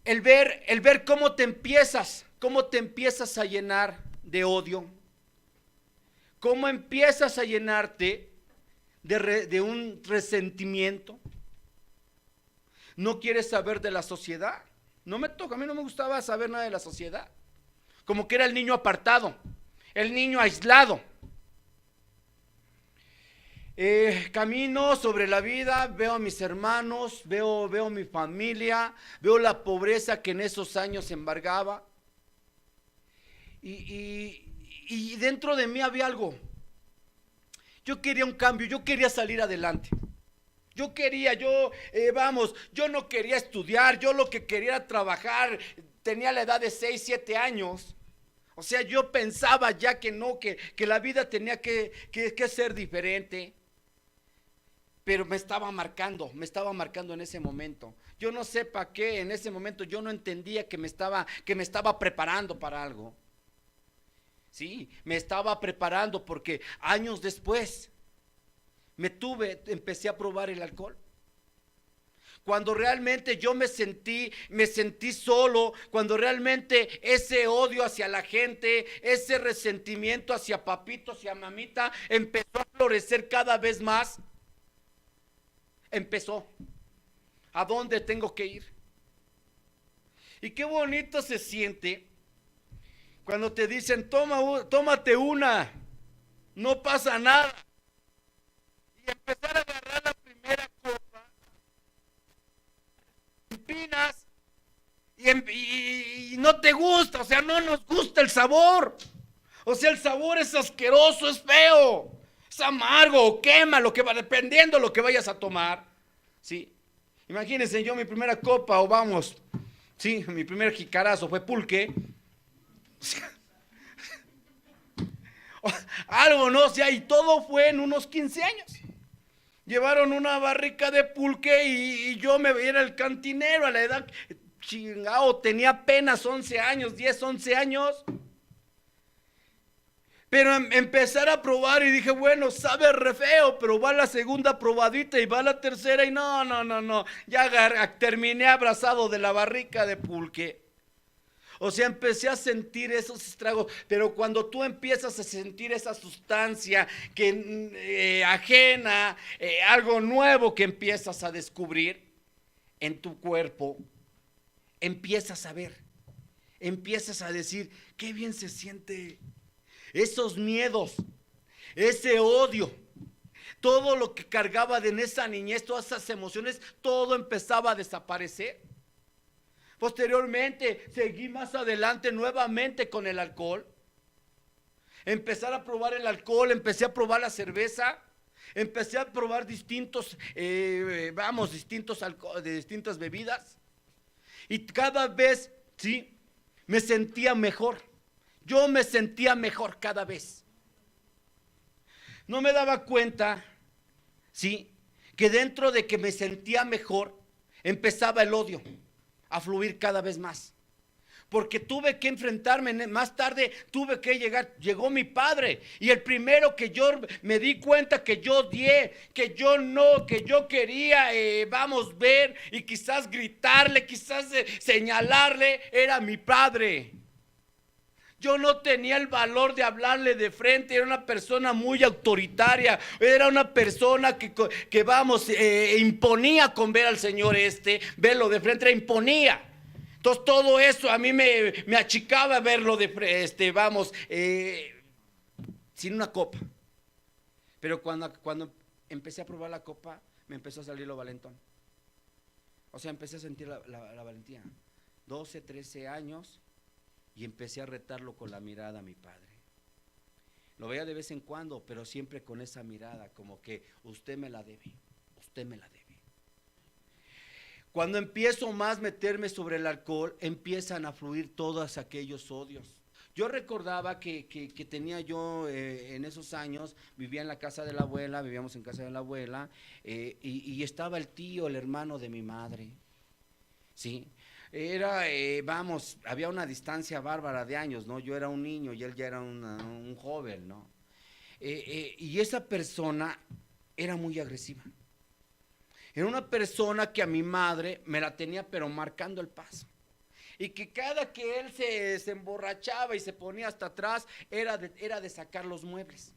el ver cómo te empiezas a llenar de odio, cómo empiezas a llenarte de un resentimiento. No quieres saber de la sociedad. No me toca, a mí no me gustaba saber nada de la sociedad. Como que era el niño apartado, el niño aislado. Camino sobre la vida, veo a mis hermanos, veo mi familia, veo la pobreza que en esos años embargaba. Y dentro de mí había algo. Yo quería un cambio, yo quería salir adelante. Yo no quería estudiar, yo lo que quería era trabajar, tenía la edad de 6, 7 años. O sea, yo pensaba ya que no, que la vida tenía que ser diferente. Pero me estaba marcando en ese momento. Yo no sé para qué, en ese momento yo no entendía que me estaba preparando para algo. Sí, me estaba preparando porque años después empecé a probar el alcohol. Cuando realmente yo me sentí solo, cuando realmente ese odio hacia la gente, ese resentimiento hacia papito, hacia mamita, empezó a florecer cada vez más. Empezó. ¿A dónde tengo que ir? Y qué bonito se siente cuando te dicen, tómate una, no pasa nada. Y empezar a agarrar la primera copa, empinas y no te gusta, o sea, no nos gusta el sabor. O sea, el sabor es asqueroso, es feo, es amargo, o quema, dependiendo de lo que vayas a tomar. Sí. Imagínense, yo mi primera copa, sí, mi primer jicarazo fue pulque. Algo, ¿no? O sea, y todo fue en unos 15 años. Llevaron una barrica de pulque y yo me veía el cantinero a la edad, chingado, tenía apenas 11 años, 10, 11 años. Pero empezar a probar y dije, bueno, sabe re feo, pero va la segunda probadita y va la tercera y no. Ya terminé abrazado de la barrica de pulque. O sea, empecé a sentir esos estragos, pero cuando tú empiezas a sentir esa sustancia ajena, algo nuevo que empiezas a descubrir en tu cuerpo, empiezas a ver, empiezas a decir, qué bien se siente. Esos miedos, ese odio, todo lo que cargaba en esa niñez, todas esas emociones, todo empezaba a desaparecer. Posteriormente, seguí más adelante nuevamente con el alcohol. Empezar a probar el alcohol, empecé a probar la cerveza, empecé a probar distintas bebidas. Y cada vez, sí, me sentía mejor. Yo me sentía mejor cada vez. No me daba cuenta, sí, que dentro de que me sentía mejor, empezaba el odio a fluir cada vez más. Porque tuve que enfrentarme, más tarde llegó mi padre. Y el primero que yo me di cuenta que yo odié, que yo quería, ver y quizás gritarle, quizás señalarle, era mi padre. Yo no tenía el valor de hablarle de frente, era una persona muy autoritaria, era una persona que imponía con ver al señor verlo de frente, imponía. Entonces todo eso a mí me achicaba verlo sin una copa. Pero cuando empecé a probar la copa, me empezó a salir lo valentón. O sea, empecé a sentir la valentía. 12, 13 años. Y empecé a retarlo con la mirada a mi padre. Lo veía de vez en cuando, pero siempre con esa mirada, como que usted me la debe, usted me la debe. Cuando empiezo más a meterme sobre el alcohol, empiezan a fluir todos aquellos odios. Yo recordaba que tenía yo en esos años, vivía en la casa de la abuela, vivíamos en casa de la abuela, y estaba el tío, el hermano de mi madre, ¿sí? Había una distancia bárbara de años, ¿no? Yo era un niño y él ya era un joven, ¿no? Y esa persona era muy agresiva. Era una persona que a mi madre me la tenía pero marcando el paso. Y que cada que él se emborrachaba y se ponía hasta atrás, era de sacar los muebles,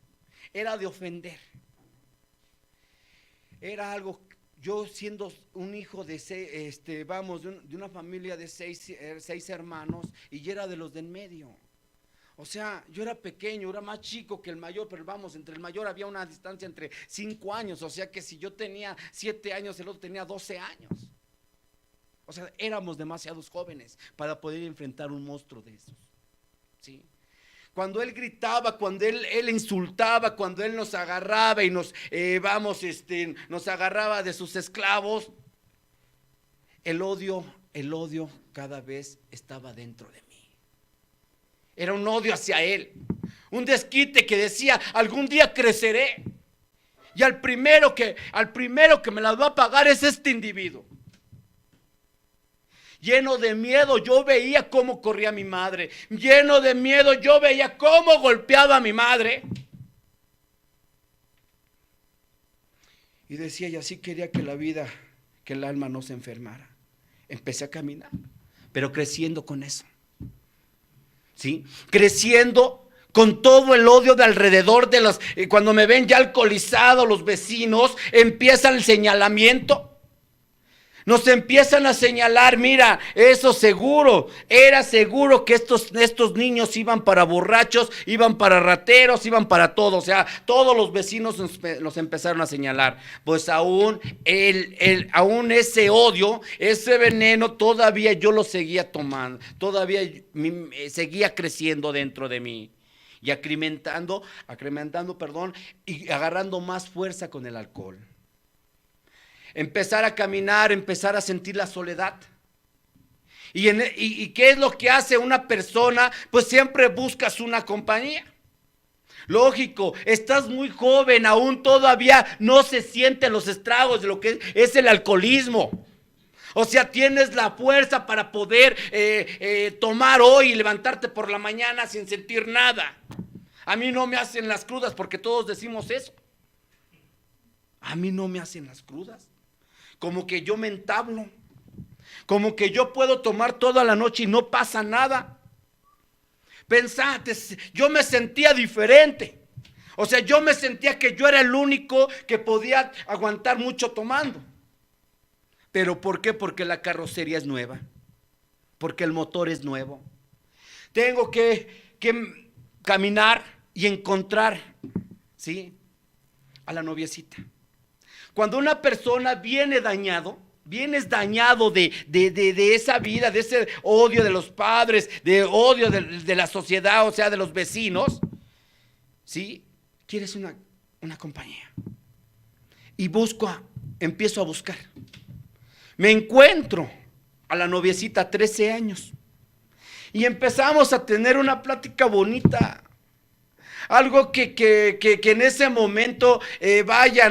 era de ofender. Era algo, yo siendo un hijo de de una familia de seis hermanos, y yo era de los de en medio. O sea, yo era pequeño, era más chico que el mayor, pero vamos, entre el mayor había una distancia entre 5 años, o sea que si yo tenía 7 años, el otro tenía 12 años. O sea, éramos demasiados jóvenes para poder enfrentar un monstruo de esos, ¿sí? Cuando él gritaba, cuando él insultaba, cuando él nos agarraba y nos agarraba de sus esclavos, el odio cada vez estaba dentro de mí. Era un odio hacia él, un desquite que decía, algún día creceré, y al primero que me las va a pagar es este individuo. Lleno de miedo, yo veía cómo corría mi madre. Lleno de miedo, yo veía cómo golpeaba a mi madre. Y decía, y así quería que que el alma no se enfermara. Empecé a caminar, pero creciendo con eso, ¿sí? Creciendo con todo el odio de alrededor de cuando me ven ya alcoholizado, los vecinos, empieza el señalamiento. Nos empiezan a señalar, mira, eso seguro, era seguro que estos niños iban para borrachos, iban para rateros, iban para todo. O sea, todos los vecinos nos empezaron a señalar. Pues aún ese odio, ese veneno, todavía yo lo seguía tomando, todavía seguía creciendo dentro de mí. Y acrementando, y agarrando más fuerza con el alcohol. Empezar a caminar, empezar a sentir la soledad. ¿Y qué es lo que hace una persona? Pues siempre buscas una compañía. Lógico, estás muy joven, aún todavía no se sienten los estragos de lo que es el alcoholismo. O sea, tienes la fuerza para poder tomar hoy y levantarte por la mañana sin sentir nada. A mí no me hacen las crudas, porque todos decimos eso. A mí no me hacen las crudas. Como que yo me entablo, como que yo puedo tomar toda la noche y no pasa nada. Pensate, yo me sentía diferente. O sea, yo me sentía que yo era el único que podía aguantar mucho tomando. ¿Pero por qué? Porque la carrocería es nueva, porque el motor es nuevo. Tengo que caminar y encontrar, ¿sí?, a la noviecita. Cuando una persona vienes dañado de esa vida, de ese odio de los padres, de odio de la sociedad, o sea, de los vecinos, ¿sí? Quieres una compañía. Y empiezo a buscar. Me encuentro a la noviecita, 13 años. Y empezamos a tener una plática bonita. Algo que en ese momento,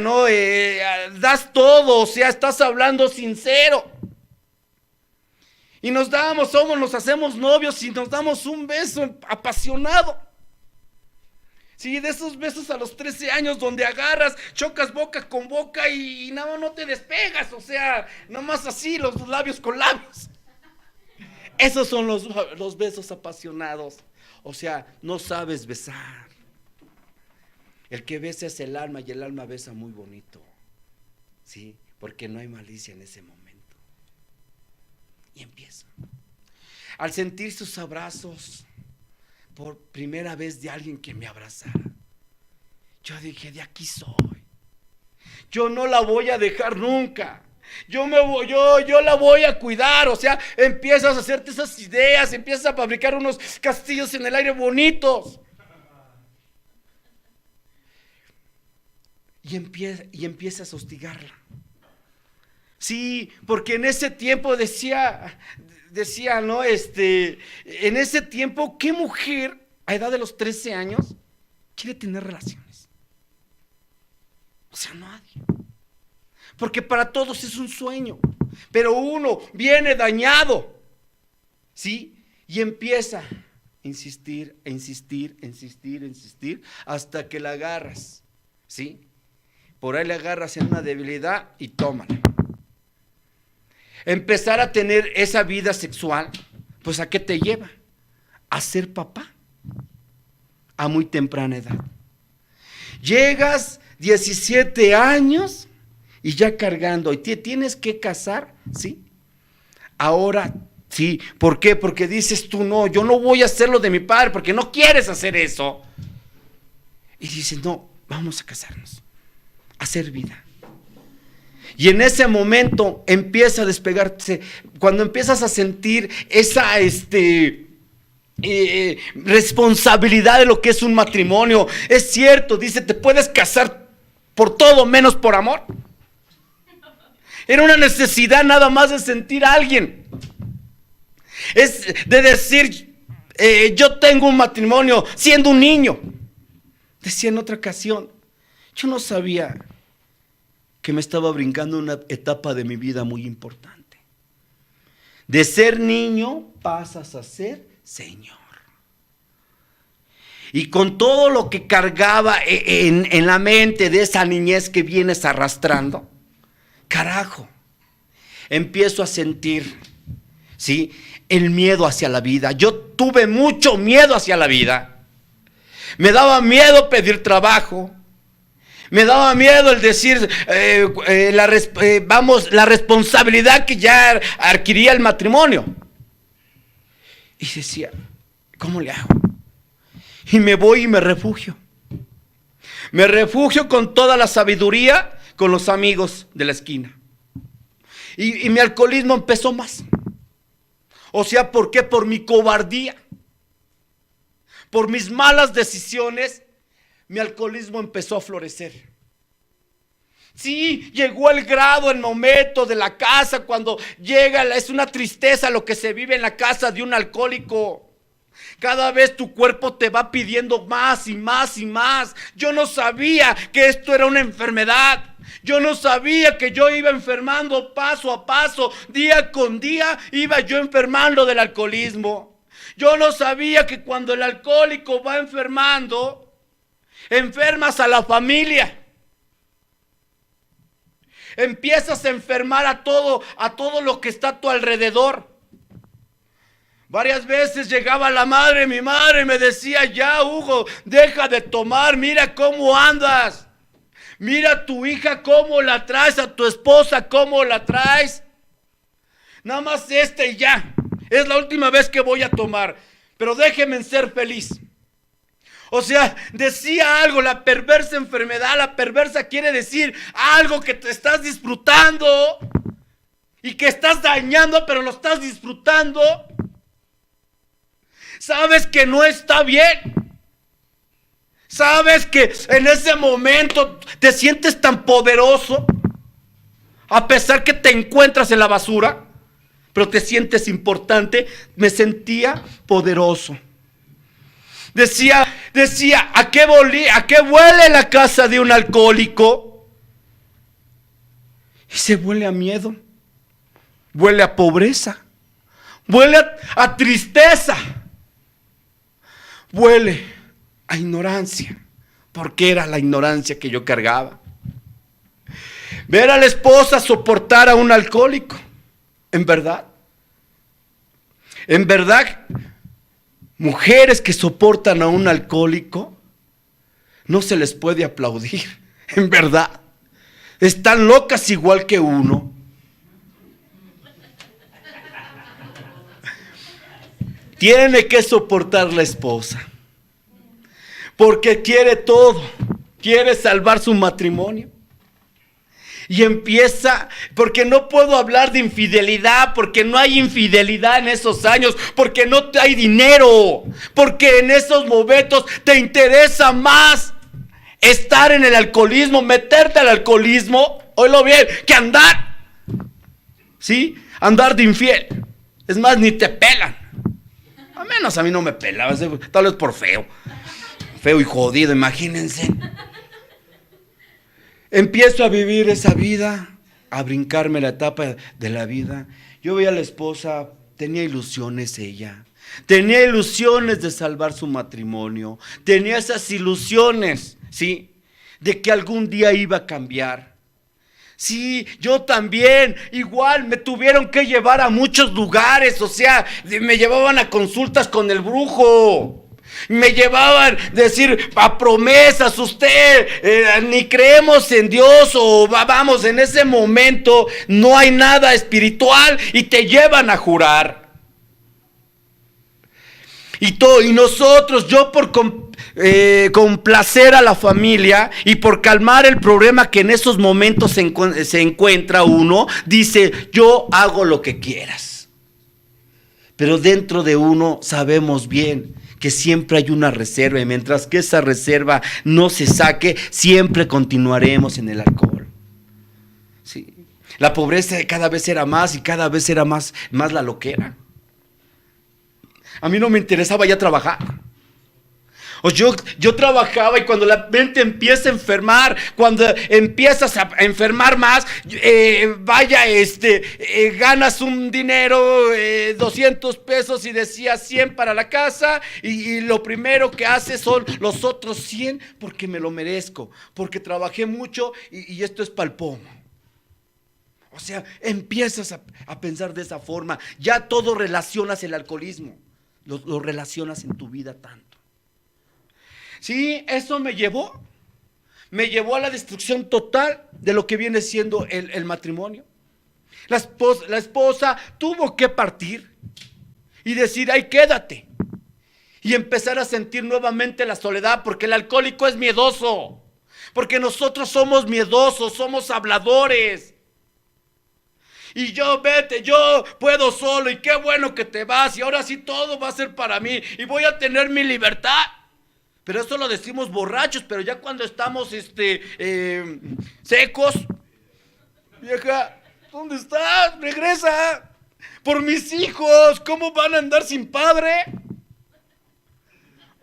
¿no? Das todo, o sea, estás hablando sincero. Y nos hacemos novios y nos damos un beso apasionado. Sí, de esos besos a los 13 años donde agarras, chocas boca con boca y nada, no te despegas, o sea, nomás así, los labios con labios. Esos son los besos apasionados. O sea, no sabes besar. El que besa es el alma y el alma besa muy bonito, ¿sí? Porque no hay malicia en ese momento. Y empieza. Al sentir sus abrazos, por primera vez de alguien que me abrazara, yo dije, de aquí soy. Yo no la voy a dejar nunca. Yo la voy a cuidar. O sea, empiezas a hacerte esas ideas, empiezas a fabricar unos castillos en el aire bonitos. Y empiezas a hostigarla. Sí, porque en ese tiempo decía, ¿no? En ese tiempo, ¿qué mujer a edad de los 13 años quiere tener relaciones? O sea, nadie. Porque para todos es un sueño, pero uno viene dañado, ¿sí? Y empieza a insistir, hasta que la agarras, ¿sí? Por ahí le agarras en una debilidad y tómala. Empezar a tener esa vida sexual pues ¿a qué te lleva? A ser papá a muy temprana edad. Llegas 17 años y ya cargando, y te tienes que casar, ¿sí? Ahora, sí, ¿por qué? Porque dices tú, no, yo no voy a hacer lo de mi padre, porque no quieres hacer eso. Y dices, no, vamos a casarnos, a hacer vida. Y en ese momento empieza a despegarse, cuando empiezas a sentir esa responsabilidad de lo que es un matrimonio. Es cierto, dice, te puedes casar por todo menos por amor. Era una necesidad nada más de sentir a alguien. Es de decir, yo tengo un matrimonio siendo un niño. Decía en otra ocasión, yo no sabía que me estaba brincando una etapa de mi vida muy importante. De ser niño pasas a ser señor. Y con todo lo que cargaba en la mente de esa niñez que vienes arrastrando, carajo, empiezo a sentir, ¿sí?, el miedo hacia la vida. Yo tuve mucho miedo hacia la vida. Me daba miedo pedir trabajo. Me daba miedo el decir, la responsabilidad que ya adquiría el matrimonio. Y decía, ¿cómo le hago? Y me voy y me refugio. Me refugio con toda la sabiduría, con los amigos de la esquina. Y mi alcoholismo empezó más. O sea, ¿por qué? Por mi cobardía. Por mis malas decisiones, mi alcoholismo empezó a florecer. Sí, llegó el grado, el momento de la casa, cuando llega, es una tristeza lo que se vive en la casa de un alcohólico. Cada vez tu cuerpo te va pidiendo más y más y más. Yo no sabía que esto era una enfermedad. Yo no sabía que yo iba enfermando paso a paso, día con día, iba yo enfermando del alcoholismo. Yo no sabía que cuando el alcohólico va enfermando, enfermas a la familia. Empiezas a enfermar a todo lo que está a tu alrededor. Varias veces llegaba mi madre me decía, ya Hugo, deja de tomar, mira cómo andas. Mira a tu hija cómo la traes, a tu esposa cómo la traes. Nada más y ya. Es la última vez que voy a tomar, pero déjenme ser feliz. O sea, decía algo, la perversa enfermedad, la perversa quiere decir algo que te estás disfrutando y que estás dañando, pero lo estás disfrutando. Sabes que no está bien. Sabes que en ese momento te sientes tan poderoso, a pesar que te encuentras en la basura, pero te sientes importante. Me sentía poderoso. Decía, ¿a qué huele la casa de un alcohólico? Y se huele a miedo, huele a pobreza, huele a tristeza, huele a ignorancia, porque era la ignorancia que yo cargaba. Ver a la esposa soportar a un alcohólico, en verdad, mujeres que soportan a un alcohólico, no se les puede aplaudir, en verdad. Están locas igual que uno. Tiene que soportar la esposa, porque quiere todo, quiere salvar su matrimonio. Y empieza, porque no puedo hablar de infidelidad, porque no hay infidelidad en esos años, porque no hay dinero, porque en esos momentos te interesa más estar en el alcoholismo, meterte al alcoholismo, oílo bien, que andar, ¿sí? Andar de infiel. Es más, ni te pelan. Al menos a mí no me pelaba, tal vez por feo y jodido, imagínense. Empiezo a vivir esa vida, a brincarme la etapa de la vida. Yo veía a la esposa, tenía ilusiones ella. Tenía ilusiones de salvar su matrimonio. Tenía esas ilusiones, ¿sí? De que algún día iba a cambiar. Sí, yo también, igual me tuvieron que llevar a muchos lugares, o sea, me llevaban a consultas con el brujo, me llevaban a decir a promesas, usted ni creemos en Dios o vamos, en ese momento no hay nada espiritual y te llevan a jurar. Y nosotros, yo por complacer a la familia y por calmar el problema que en esos momentos se encuentra uno, dice, yo hago lo que quieras. Pero dentro de uno sabemos bien que siempre hay una reserva, y mientras que esa reserva no se saque, siempre continuaremos en el alcohol. Sí. La pobreza cada vez era más y cada vez era más la loquera. A mí no me interesaba ya trabajar. O yo trabajaba, y cuando la mente empieza a enfermar, cuando empiezas a enfermar más, ganas un dinero, 200 pesos y decías 100 para la casa, y lo primero que haces son los otros 100 porque me lo merezco, porque trabajé mucho y esto es pa'l pomo. O sea, empiezas a pensar de esa forma, ya todo relacionas el alcoholismo. Lo relacionas en tu vida tanto. Sí, eso me llevó a la destrucción total de lo que viene siendo el matrimonio. La esposa tuvo que partir y decir, ay, quédate. Y empezar a sentir nuevamente la soledad, porque el alcohólico es miedoso. Porque nosotros somos miedosos, somos habladores. Y vete, yo puedo solo, y qué bueno que te vas, y ahora sí todo va a ser para mí, y voy a tener mi libertad. Pero eso lo decimos borrachos, pero ya cuando estamos secos, vieja, ¿dónde estás? Regresa. Por mis hijos, ¿cómo van a andar sin padre?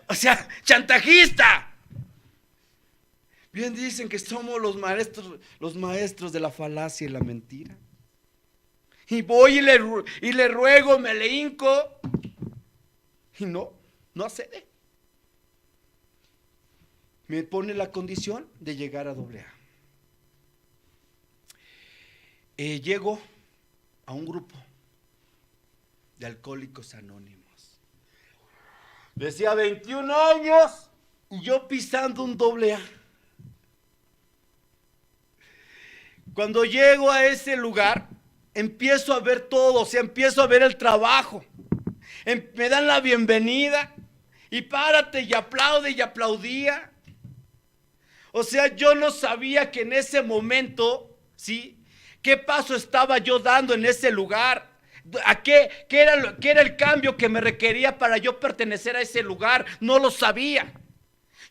O sea, chantajista. Bien dicen que somos los maestros de la falacia y la mentira. Y voy y le ruego, me le hinco, y no accede. Me pone la condición de llegar a AA. Llego a un grupo de Alcohólicos Anónimos. Decía 21 años y yo pisando un AA. Cuando llego a ese lugar, empiezo a ver todo, o sea, empiezo a ver el trabajo. Me dan la bienvenida y párate y aplaude y aplaudía. O sea, yo no sabía que en ese momento, ¿sí? ¿Qué paso estaba yo dando en ese lugar? ¿Qué era el cambio que me requería para yo pertenecer a ese lugar? No lo sabía.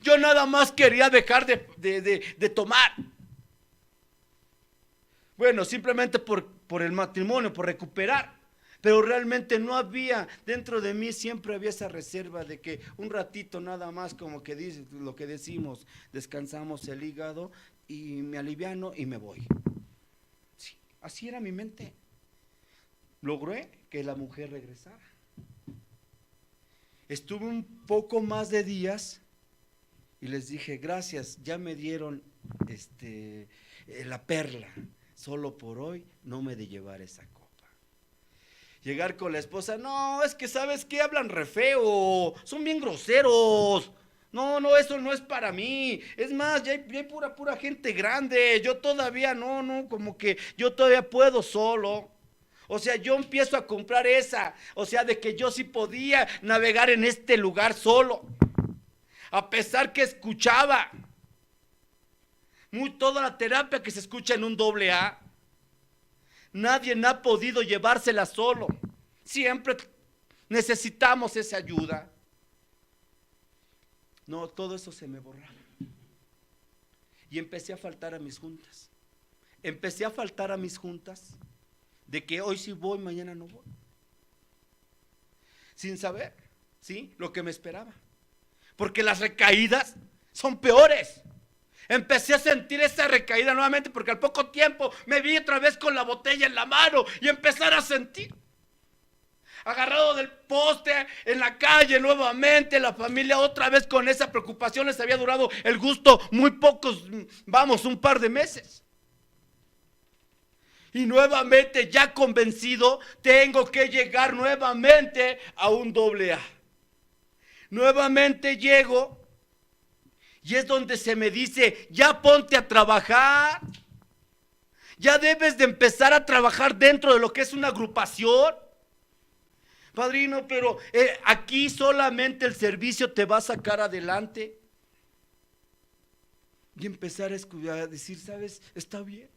Yo nada más quería dejar de tomar. Bueno, simplemente por el matrimonio, por recuperar. Pero realmente no había, dentro de mí siempre había esa reserva de que un ratito nada más, como que dice lo que decimos, descansamos el hígado y me aliviano y me voy. Sí, así era mi mente. Logré que la mujer regresara. Estuve un poco más de días y les dije, gracias, ya me dieron la perla. Solo por hoy no me de llevar esa copa. Llegar con la esposa, no, es que ¿sabes qué? Hablan re feo, son bien groseros. No, eso no es para mí. Es más, ya hay pura gente grande. Yo todavía no, como que yo todavía puedo solo. O sea, yo empiezo a comprar esa. O sea, de que yo sí podía navegar en este lugar solo. A pesar que escuchaba toda la terapia que se escucha en un AA. Nadie ha podido llevársela solo. Siempre necesitamos esa ayuda. No, todo eso se me borraba. Y empecé a faltar a mis juntas. De que hoy sí voy, mañana no voy. Sin saber, ¿sí? Lo que me esperaba. Porque las recaídas son peores. Empecé a sentir esa recaída nuevamente porque al poco tiempo me vi otra vez con la botella en la mano y empezar a sentir. Agarrado del poste en la calle nuevamente, la familia otra vez con esa preocupación. Les había durado el gusto muy pocos, un par de meses. Y nuevamente, ya convencido, tengo que llegar nuevamente a un AA. Nuevamente llego y es donde se me dice, ya ponte a trabajar. Ya debes de empezar a trabajar dentro de lo que es una agrupación. Padrino, pero aquí solamente el servicio te va a sacar adelante. Y empezar a decir, ¿sabes? Está bien.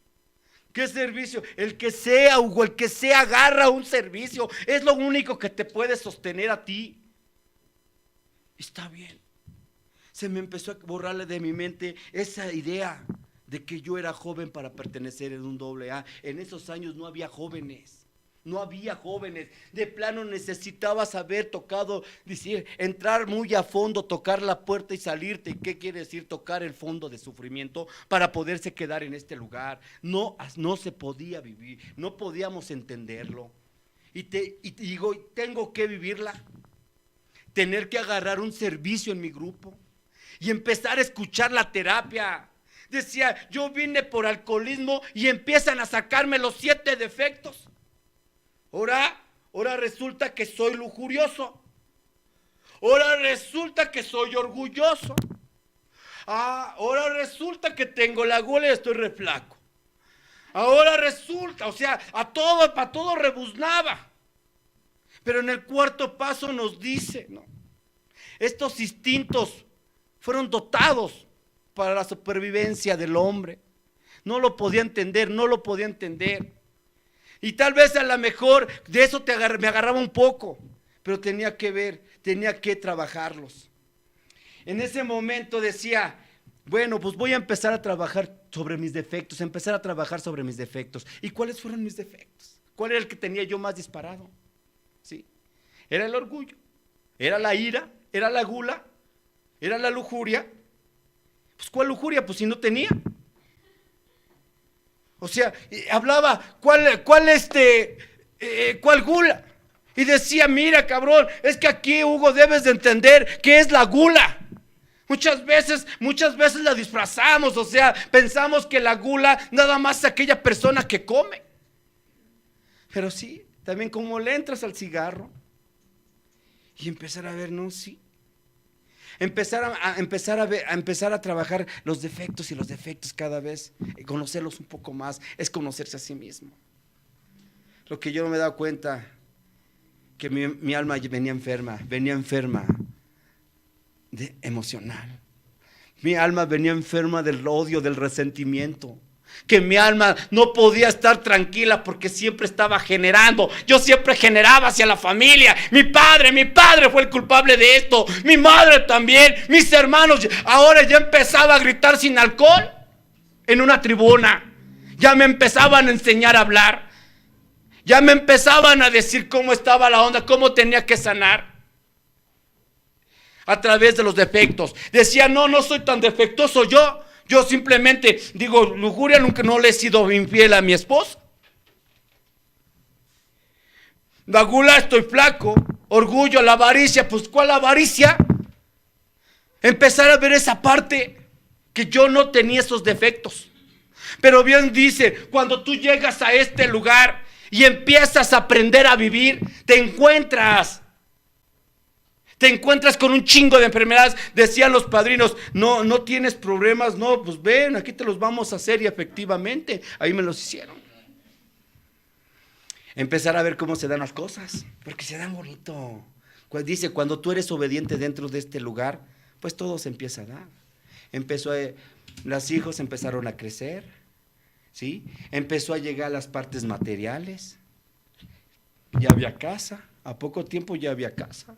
¿Qué servicio? El que sea, Hugo, el que sea, agarra un servicio. Es lo único que te puede sostener a ti. Está bien. Se me empezó a borrarle de mi mente esa idea de que yo era joven para pertenecer en un AA. En esos años no había jóvenes. No había jóvenes. De plano necesitabas haber tocado, decir, entrar muy a fondo, tocar la puerta y salirte. ¿Qué quiere decir tocar el fondo de sufrimiento para poderse quedar en este lugar? No se podía vivir, no podíamos entenderlo. Y digo, tengo que vivirla. Tener que agarrar un servicio en mi grupo y empezar a escuchar la terapia. Decía, yo vine por alcoholismo y empiezan a sacarme los 7 defectos. Ahora resulta que soy lujurioso. Ahora resulta que soy orgulloso. Ahora resulta que tengo la gula y estoy re flaco. Ahora resulta, o sea, para todo rebuznaba. Pero en el cuarto paso nos dice, ¿no? Estos instintos fueron dotados para la supervivencia del hombre. No lo podía entender, no lo podía entender. Y tal vez a lo mejor de eso me agarraba un poco, pero tenía que trabajarlos. En ese momento decía, bueno, pues voy a empezar a trabajar sobre mis defectos, ¿Y cuáles fueron mis defectos? ¿Cuál era el que tenía yo más disparado? ¿Sí? Era el orgullo, era la ira, era la gula, era la lujuria. Pues ¿cuál lujuria? Pues si no tenía. O sea, hablaba, ¿cuál gula? Y decía, mira, cabrón, es que aquí, Hugo, debes de entender qué es la gula. Muchas veces la disfrazamos, o sea, pensamos que la gula nada más es aquella persona que come. Pero sí, también como le entras al cigarro y empezar a ver, no, sí. Empezar a trabajar los defectos y los defectos cada vez, conocerlos un poco más, es conocerse a sí mismo. Lo que yo no me he dado cuenta, que mi alma venía enferma emocional. Mi alma venía enferma del odio, del resentimiento. Que mi alma no podía estar tranquila porque siempre estaba generando. Yo siempre generaba hacia la familia. Mi padre fue el culpable de esto. Mi madre también. Mis hermanos. Ahora ya empezaba a gritar sin alcohol en una tribuna. Ya me empezaban a enseñar a hablar. Ya me empezaban a decir cómo estaba la onda, cómo tenía que sanar. A través de los defectos. Decía, no soy tan defectuoso yo. Yo simplemente digo, lujuria, nunca no le he sido infiel a mi esposa. La gula, estoy flaco. Orgullo, la avaricia, pues ¿cuál avaricia? Empezar a ver esa parte que yo no tenía esos defectos. Pero bien dice, cuando tú llegas a este lugar y empiezas a aprender a vivir, te encuentras con un chingo de enfermedades. Decían los padrinos, no tienes problemas, no, pues ven, aquí te los vamos a hacer. Y efectivamente, ahí me los hicieron. Empezar a ver cómo se dan las cosas, porque se dan bonito. Dice, cuando tú eres obediente dentro de este lugar, pues todo se empieza a dar. Los hijos empezaron a crecer, ¿sí? Empezó a llegar las partes materiales. Ya había casa, a poco tiempo ya había casa.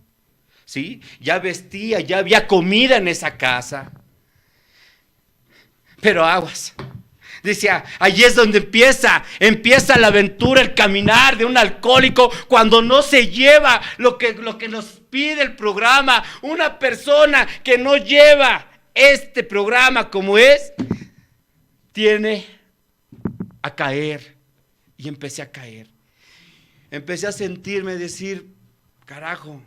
¿Sí? Ya vestía, ya había comida en esa casa. Pero aguas. Decía, allí es donde empieza la aventura, el caminar de un alcohólico cuando no se lleva lo que nos pide el programa. Una persona que no lleva este programa como es, tiene a caer. Y empecé a caer. Empecé a sentirme, decir, carajo,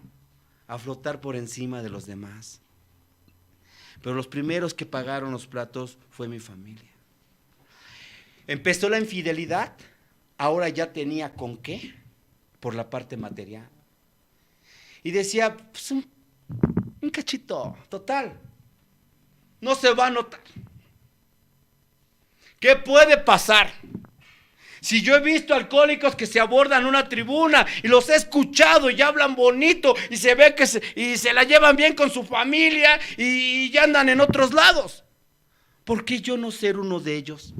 a flotar por encima de los demás. Pero los primeros que pagaron los platos fue mi familia. Empezó la infidelidad, ahora ya tenía con qué, por la parte material. Y decía, pues un cachito, total, no se va a notar. ¿Qué puede pasar? Si yo he visto alcohólicos que se abordan una tribuna y los he escuchado y hablan bonito y se ve que se la llevan bien con su familia y ya andan en otros lados. ¿Por qué yo no ser uno de ellos?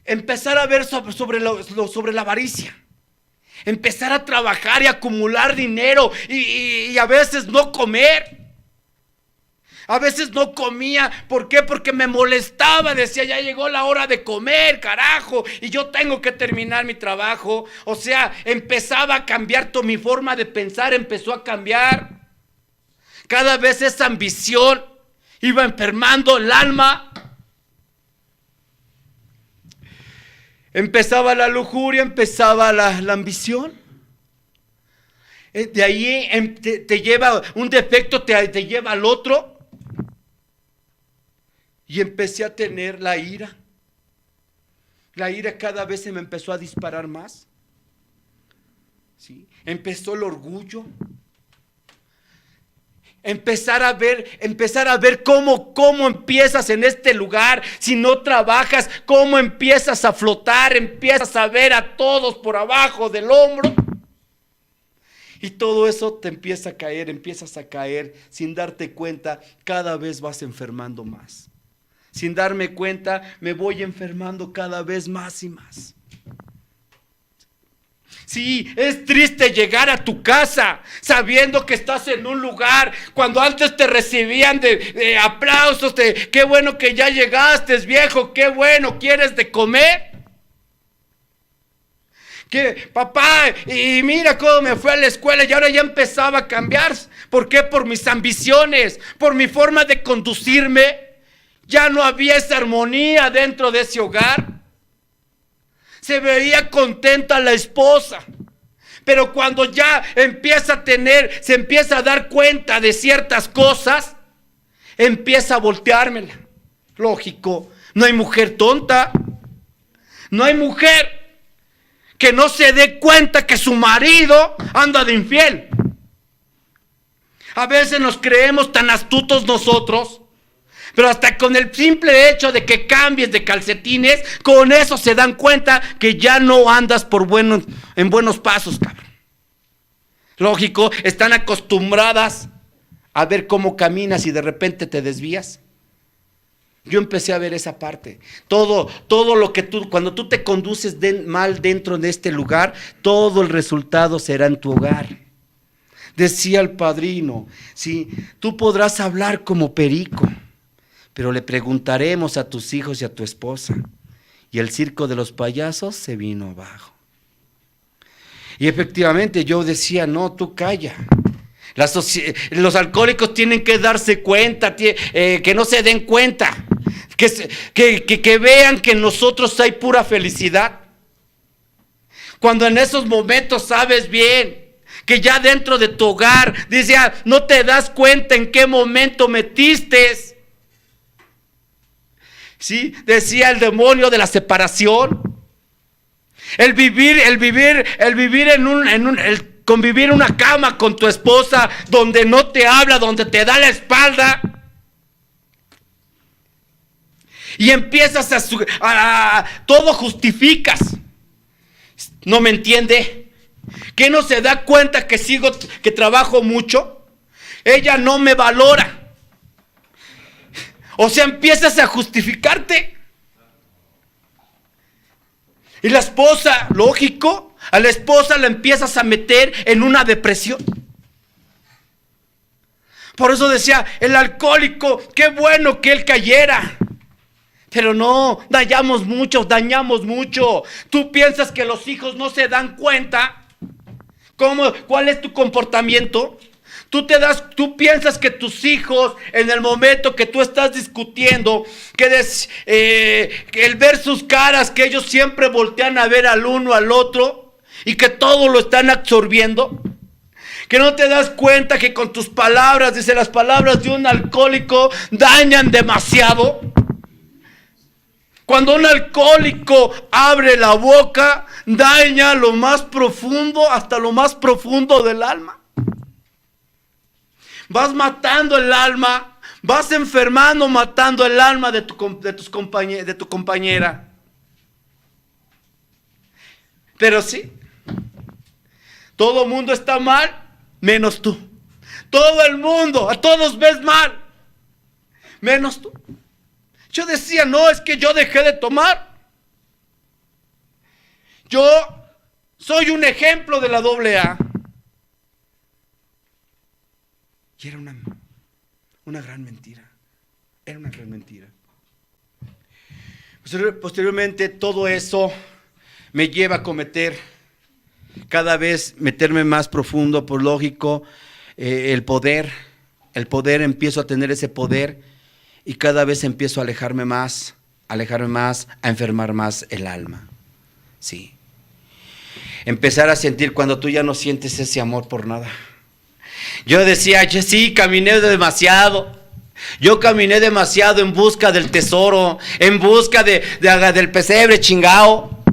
Empezar a ver sobre la avaricia. Empezar a trabajar y acumular dinero y a veces no comer. A veces no comía, ¿por qué? Porque me molestaba, decía, ya llegó la hora de comer, carajo, y yo tengo que terminar mi trabajo. O sea, empezaba a cambiar mi forma de pensar, empezó a cambiar. Cada vez esa ambición iba enfermando el alma. Empezaba la lujuria, empezaba la ambición. De ahí te lleva un defecto, te lleva al otro. Y empecé a tener la ira. La ira cada vez se me empezó a disparar más. ¿Sí? Empezó el orgullo. Empezar a ver cómo empiezas en este lugar. Si no trabajas, cómo empiezas a flotar, empiezas a ver a todos por abajo del hombro. Y todo eso te empiezas a caer sin darte cuenta, cada vez vas enfermando más. Sin darme cuenta, me voy enfermando cada vez más y más. Sí, es triste llegar a tu casa sabiendo que estás en un lugar cuando antes te recibían de aplausos, de qué bueno que ya llegaste, viejo, qué bueno, ¿quieres de comer? Que papá, y mira cómo me fue a la escuela y ahora ya empezaba a cambiar. ¿Por qué? Por mis ambiciones, por mi forma de conducirme. Ya no había esa armonía dentro de ese hogar. Se veía contenta la esposa. Pero cuando ya se empieza a dar cuenta de ciertas cosas, empieza a volteármela. Lógico, no hay mujer tonta. No hay mujer que no se dé cuenta que su marido anda de infiel. A veces nos creemos tan astutos nosotros. Pero hasta con el simple hecho de que cambies de calcetines, con eso se dan cuenta que ya no andas en buenos pasos, cabrón. Lógico, están acostumbradas a ver cómo caminas y de repente te desvías. Yo empecé a ver esa parte. Todo lo que cuando tú te conduces mal dentro de este lugar, todo el resultado será en tu hogar. Decía el padrino, sí, tú podrás hablar como perico, pero le preguntaremos a tus hijos y a tu esposa. Y el circo de los payasos se vino abajo. Y efectivamente yo decía, no, tú calla. Los alcohólicos tienen que darse cuenta, que no se den cuenta. Que vean que en nosotros hay pura felicidad. Cuando en esos momentos sabes bien que ya dentro de tu hogar, dice, no te das cuenta en qué momento metiste. ¿Sí? Decía el demonio de la separación. El convivir en una cama con tu esposa donde no te habla, donde te da la espalda. Y empiezas todo justificas. ¿No me entiende? ¿Que no se da cuenta que trabajo mucho? Ella no me valora. O sea, empiezas a justificarte. Y la esposa, lógico, a la esposa la empiezas a meter en una depresión. Por eso decía, el alcohólico, qué bueno que él cayera. Pero no, dañamos mucho. Tú piensas que los hijos no se dan cuenta. ¿Cuál es tu comportamiento? Tú piensas que tus hijos, en el momento que tú estás discutiendo, que el ver sus caras, que ellos siempre voltean a ver al uno al otro y que todo lo están absorbiendo, que no te das cuenta que con tus palabras, dice, las palabras de un alcohólico dañan demasiado. Cuando un alcohólico abre la boca, daña lo más profundo, hasta lo más profundo del alma. Vas matando el alma, vas enfermando, matando el alma de tu compañera. Pero sí, todo el mundo está mal, menos tú. Todo el mundo, a todos ves mal, menos tú. Yo decía, no, es que yo dejé de tomar. Yo soy un ejemplo de la AA. Y era una gran mentira. Era una gran mentira. Posteriormente, todo eso me lleva a cometer, cada vez meterme más profundo, por lógico, el poder, empiezo a tener ese poder y cada vez empiezo a alejarme más, a enfermar más el alma. Sí. Empezar a sentir cuando tú ya no sientes ese amor por nada. Yo decía, sí, caminé demasiado. Yo caminé demasiado en busca del tesoro, en busca del pesebre chingao.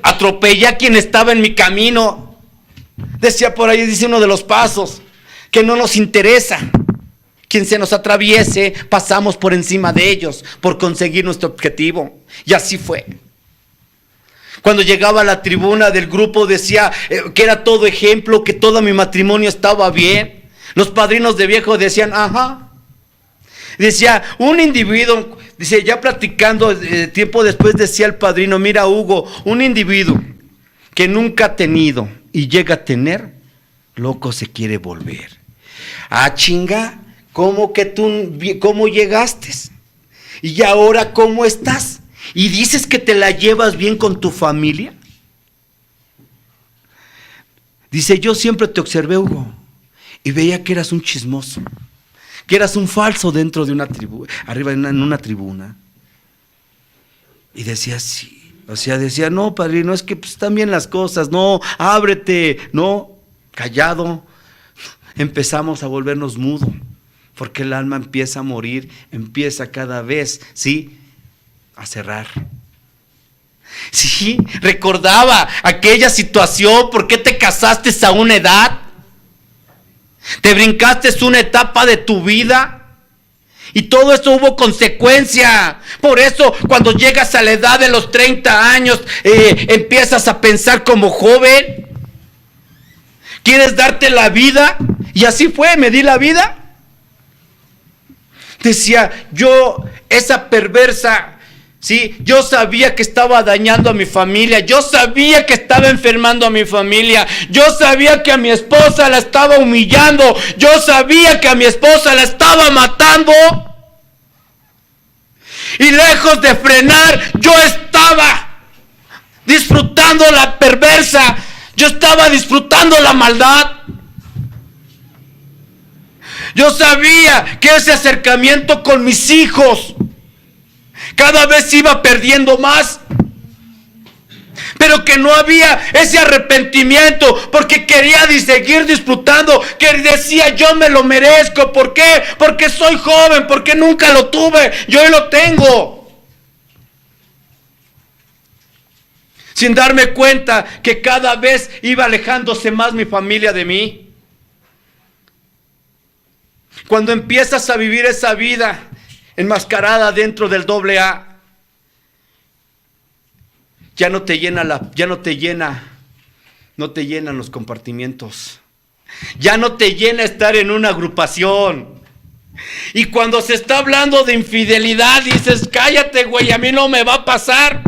Atropellé a quien estaba en mi camino. Decía por ahí, dice uno de los pasos, que no nos interesa. Quien se nos atraviese, pasamos por encima de ellos por conseguir nuestro objetivo. Y así fue. Cuando llegaba a la tribuna del grupo decía que era todo ejemplo, que todo mi matrimonio estaba bien. Los padrinos de viejo decían, ajá. Decía, un individuo, dice, ya platicando tiempo después decía el padrino, mira Hugo, un individuo que nunca ha tenido y llega a tener, loco se quiere volver. Ah, chinga, ¿cómo llegaste? Y ahora, ¿cómo estás? ¿Y dices que te la llevas bien con tu familia? Dice, yo siempre te observé, Hugo, y veía que eras un chismoso, que eras un falso dentro de una tribuna, arriba en una tribuna. Y decía, sí, o sea, decía, no, padrino, es que pues, están bien las cosas, no, ábrete, no, callado. Empezamos a volvernos mudo, porque el alma empieza a morir, empieza cada vez, ¿sí?, a cerrar. Sí, recordaba aquella situación, ¿por qué te casaste a una edad? ¿Te brincaste una etapa de tu vida? Y todo eso hubo consecuencia. Por eso cuando llegas a la edad de los 30 años, empiezas a pensar como joven. ¿Quieres darte la vida? Y así fue, me di la vida. Decía, yo, esa perversa, sí, yo sabía que estaba dañando a mi familia, yo sabía que estaba enfermando a mi familia, yo sabía que a mi esposa la estaba humillando, yo sabía que a mi esposa la estaba matando. Y lejos de frenar, yo estaba disfrutando la perversa, yo estaba disfrutando la maldad. Yo sabía que ese acercamiento con mis hijos cada vez iba perdiendo más, pero que no había ese arrepentimiento, porque quería seguir disfrutando, que decía, yo me lo merezco. ¿Por qué? Porque soy joven, porque nunca lo tuve, yo hoy lo tengo. Sin darme cuenta que cada vez iba alejándose más mi familia de mí. Cuando empiezas a vivir esa vida enmascarada dentro del AA, no te llenan los compartimientos, ya no te llena estar en una agrupación. Y cuando se está hablando de infidelidad, dices, cállate, güey, a mí no me va a pasar.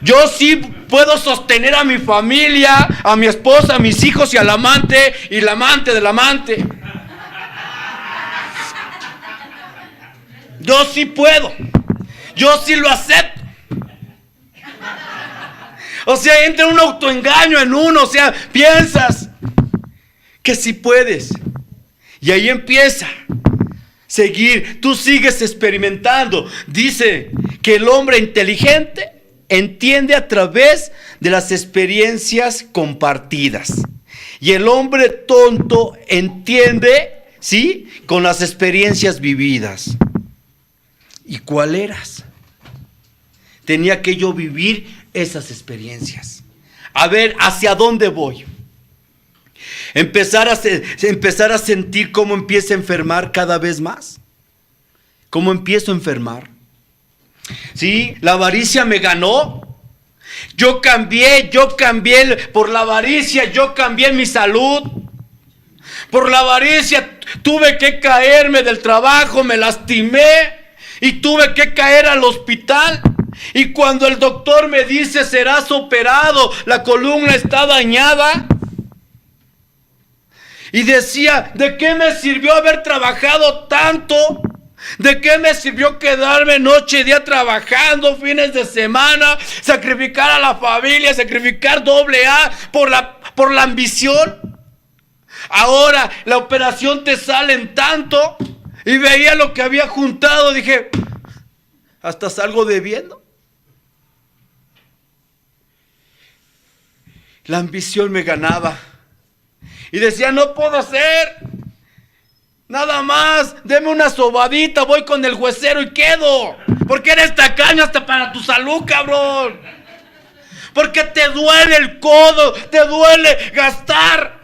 Yo sí puedo sostener a mi familia, a mi esposa, a mis hijos y al amante y la amante del amante. Yo sí puedo. Yo sí lo acepto. O sea, entra un autoengaño en uno. O sea, piensas que sí puedes. Y ahí empieza seguir. Tú sigues experimentando. Dice que el hombre inteligente entiende a través de las experiencias compartidas. Y el hombre tonto entiende ¿sí? Con las experiencias vividas. ¿Y cuál eras? Tenía que yo vivir esas experiencias. A ver, ¿hacia dónde voy? Empezar a sentir cómo empiezo a enfermar cada vez más. ¿Cómo empiezo a enfermar? ¿Sí? La avaricia me ganó. Yo cambié por la avaricia, yo cambié mi salud. Por la avaricia tuve que caerme del trabajo, me lastimé y tuve que caer al hospital. Y cuando el doctor me dice serás operado, la columna está dañada. Y decía, ¿de qué me sirvió haber trabajado tanto? ¿De qué me sirvió quedarme noche y día trabajando, fines de semana, sacrificar a la familia, sacrificar doble A por la ambición? Ahora la operación te sale en tanto. Y veía lo que había juntado, dije, hasta salgo debiendo. La ambición me ganaba. Y decía, no puedo hacer nada más, deme una sobadita, voy con el juecero y quedo. Porque eres tacaño hasta para tu salud, cabrón. Porque te duele el codo, te duele gastar.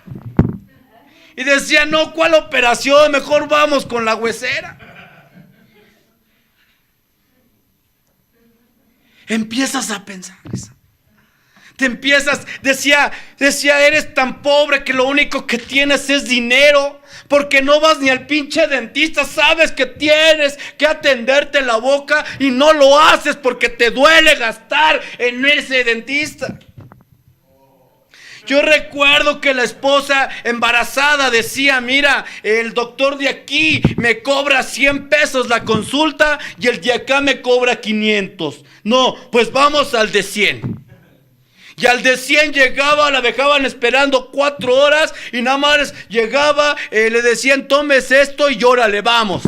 Y decía, no, ¿cuál operación? Mejor vamos con la huesera. Empiezas a pensar eso. Te empiezas, decía, eres tan pobre que lo único que tienes es dinero, porque no vas ni al pinche dentista, sabes que tienes que atenderte la boca y no lo haces porque te duele gastar en ese dentista. Yo recuerdo que la esposa embarazada decía, mira, el doctor de aquí me cobra 100 pesos la consulta y el de acá me cobra 500. No, pues vamos al de 100. Y al de 100 llegaba, la dejaban esperando 4 horas y nada más llegaba, le decían, tomes esto y órale, vamos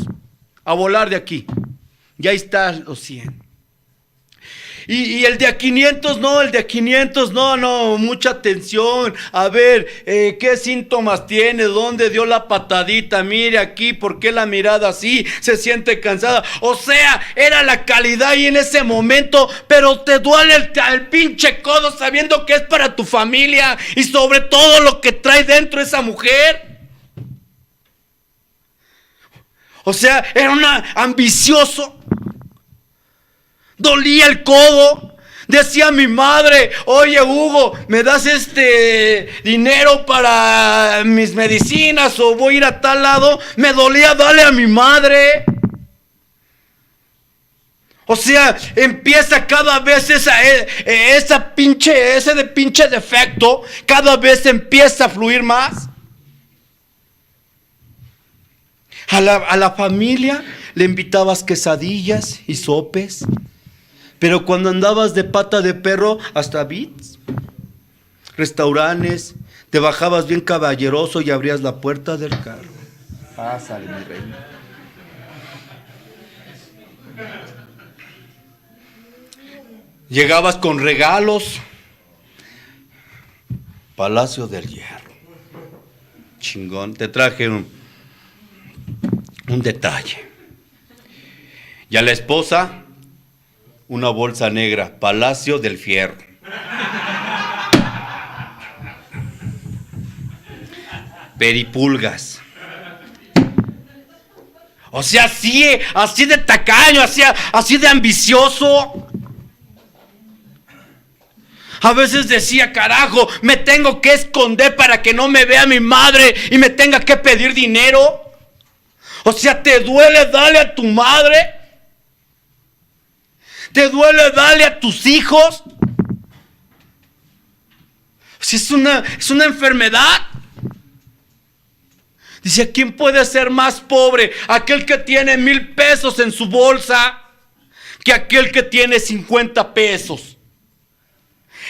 a volar de aquí. Y ahí están los 100. Y el de a 500 no, mucha atención. A ver, ¿qué síntomas tiene? ¿Dónde dio la patadita? Mire aquí, ¿por qué la mirada así? Se siente cansada. O sea, era la calidad ahí en ese momento, pero te duele el pinche codo sabiendo que es para tu familia y sobre todo lo que trae dentro esa mujer. O sea, era una ambicioso. Dolía el codo. Decía mi madre, oye Hugo, ¿me das dinero para mis medicinas o voy a ir a tal lado? Me dolía darle a mi madre. O sea, empieza cada vez ese pinche defecto, cada vez empieza a fluir más. A la familia le invitabas quesadillas y sopes. Pero cuando andabas de pata de perro, hasta bits, restaurantes, te bajabas bien caballeroso y abrías la puerta del carro. Pásale, mi reina. Llegabas con regalos. Palacio del Hierro. Chingón, te traje un detalle. Y a la esposa, una bolsa negra, Palacio del Fierro. Peripulgas. O sea, así de tacaño, así de ambicioso. A veces decía, carajo, me tengo que esconder para que no me vea mi madre y me tenga que pedir dinero. O sea, ¿te duele darle a tu madre? ¿Te duele darle a tus hijos? Si es una enfermedad. Dice, ¿quién puede ser más pobre? Aquel que tiene 1,000 pesos en su bolsa que aquel que tiene 50 pesos.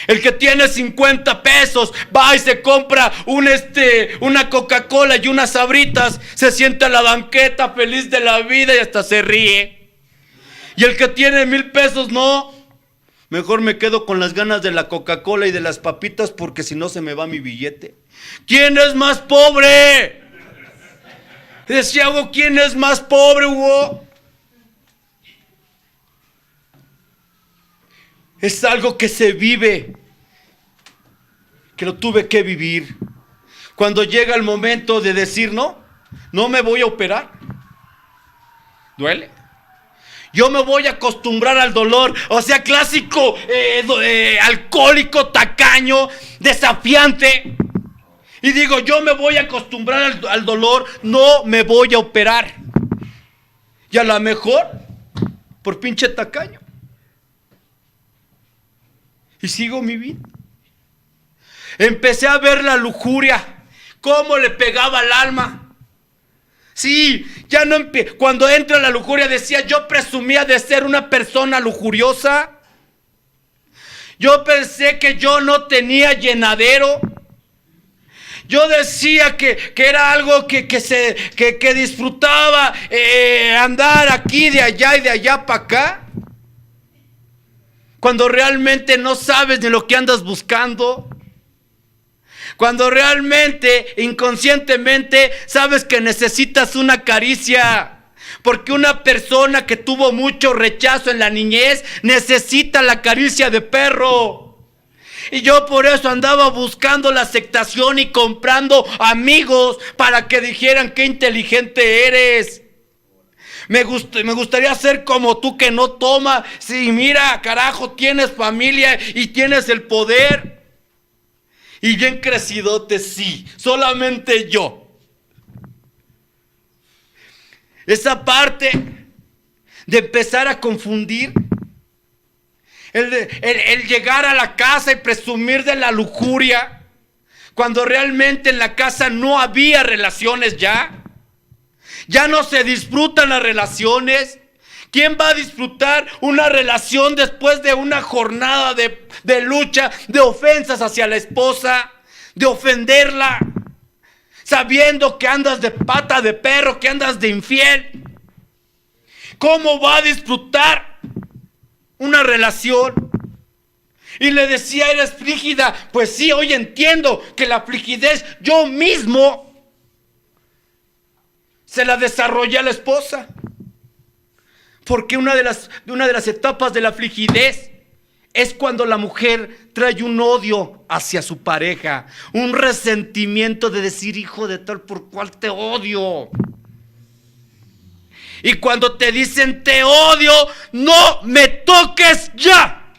El que tiene 50 pesos va y se compra una Coca-Cola y unas Sabritas, se sienta en la banqueta feliz de la vida y hasta se ríe. Y el que tiene 1,000 pesos no, mejor me quedo con las ganas de la Coca-Cola y de las papitas porque si no se me va mi billete. ¿Quién es más pobre? Decía, Hugo, ¿quién es más pobre, Hugo? Es algo que se vive, que lo tuve que vivir. Cuando llega el momento de decir, no me voy a operar. ¿Duele? Yo me voy a acostumbrar al dolor. O sea, clásico, alcohólico, tacaño, desafiante. Y digo, yo me voy a acostumbrar al dolor, no me voy a operar. Y a lo mejor, por pinche tacaño. Y sigo mi vida. Empecé a ver la lujuria, cómo le pegaba al alma. Sí, ya no cuando entra la lujuria decía, yo presumía de ser una persona lujuriosa. Yo pensé que yo no tenía llenadero. Yo decía que era algo que disfrutaba andar aquí, de allá y de allá para acá. Cuando realmente no sabes de lo que andas buscando. Cuando realmente, inconscientemente, sabes que necesitas una caricia. Porque una persona que tuvo mucho rechazo en la niñez necesita la caricia de perro. Y yo por eso andaba buscando la aceptación y comprando amigos para que dijeran qué inteligente eres. Me gustaría ser como tú que no toma. Sí, mira, carajo, tienes familia y tienes el poder. Y bien crecidote, sí, solamente yo. Esa parte de empezar a confundir. El llegar a la casa y presumir de la lujuria. Cuando realmente en la casa no había relaciones ya. Ya no se disfrutan las relaciones. ¿Quién va a disfrutar una relación después de una jornada de lucha, de ofensas hacia la esposa, de ofenderla, sabiendo que andas de pata de perro, que andas de infiel? ¿Cómo va a disfrutar una relación? Y le decía, eres frígida. Pues sí, hoy entiendo que la frigidez yo mismo se la desarrollé a la esposa. Porque una de las etapas de la frigidez es cuando la mujer trae un odio hacia su pareja, un resentimiento de decir, hijo de tal por cual te odio. Y cuando te dicen te odio, no me toques ya.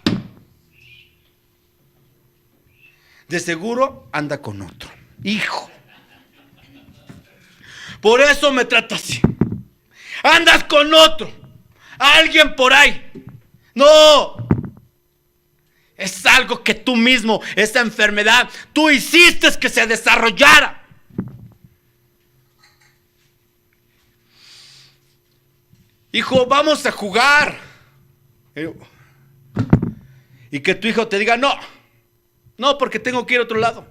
De seguro anda con otro, hijo. Por eso me trata así. Andas con otro. Alguien por ahí. No. Es algo que tú mismo, esa enfermedad, tú hiciste que se desarrollara. Hijo, vamos a jugar. Y que tu hijo te diga, no, porque tengo que ir a otro lado.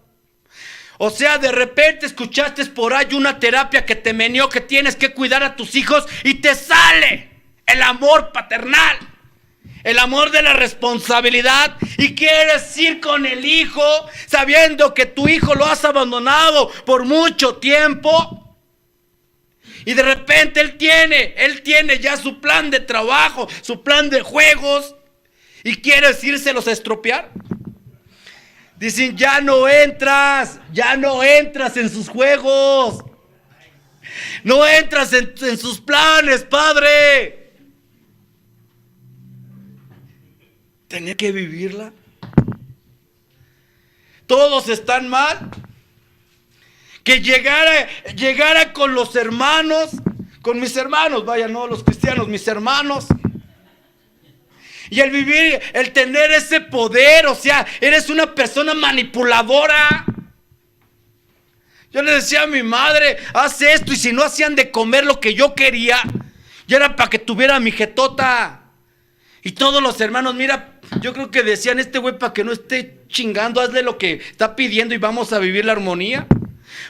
O sea, de repente escuchaste por ahí una terapia que te meneó que tienes que cuidar a tus hijos y te sale el amor paternal, el amor de la responsabilidad, y quieres ir con el hijo sabiendo que tu hijo lo has abandonado por mucho tiempo. Y de repente él tiene ya su plan de trabajo, su plan de juegos, y quieres írselos a estropear. Dicen, ya no entras en sus juegos. No entras en sus planes, padre. Tener que vivirla. Todos están mal. Que llegara con los hermanos, con mis hermanos, vaya, no los cristianos, mis hermanos. Y el vivir, el tener ese poder, o sea, eres una persona manipuladora. Yo le decía a mi madre, haz esto, y si no hacían de comer lo que yo quería, ya era para que tuviera mi jetota. Y todos los hermanos, mira, yo creo que decían, este güey para que no esté chingando, hazle lo que está pidiendo y vamos a vivir la armonía.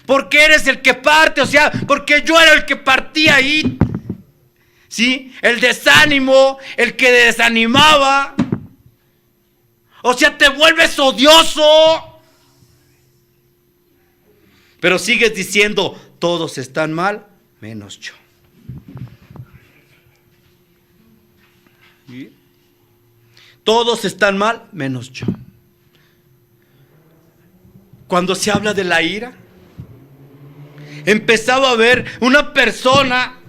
Porque eres el que parte, o sea, porque yo era el que partía ahí. ¿Sí? El desánimo, el que desanimaba. O sea, te vuelves odioso. Pero sigues diciendo, todos están mal, menos yo. ¿Sí? Todos están mal, menos yo. Cuando se habla de la ira, empezaba a ver una persona,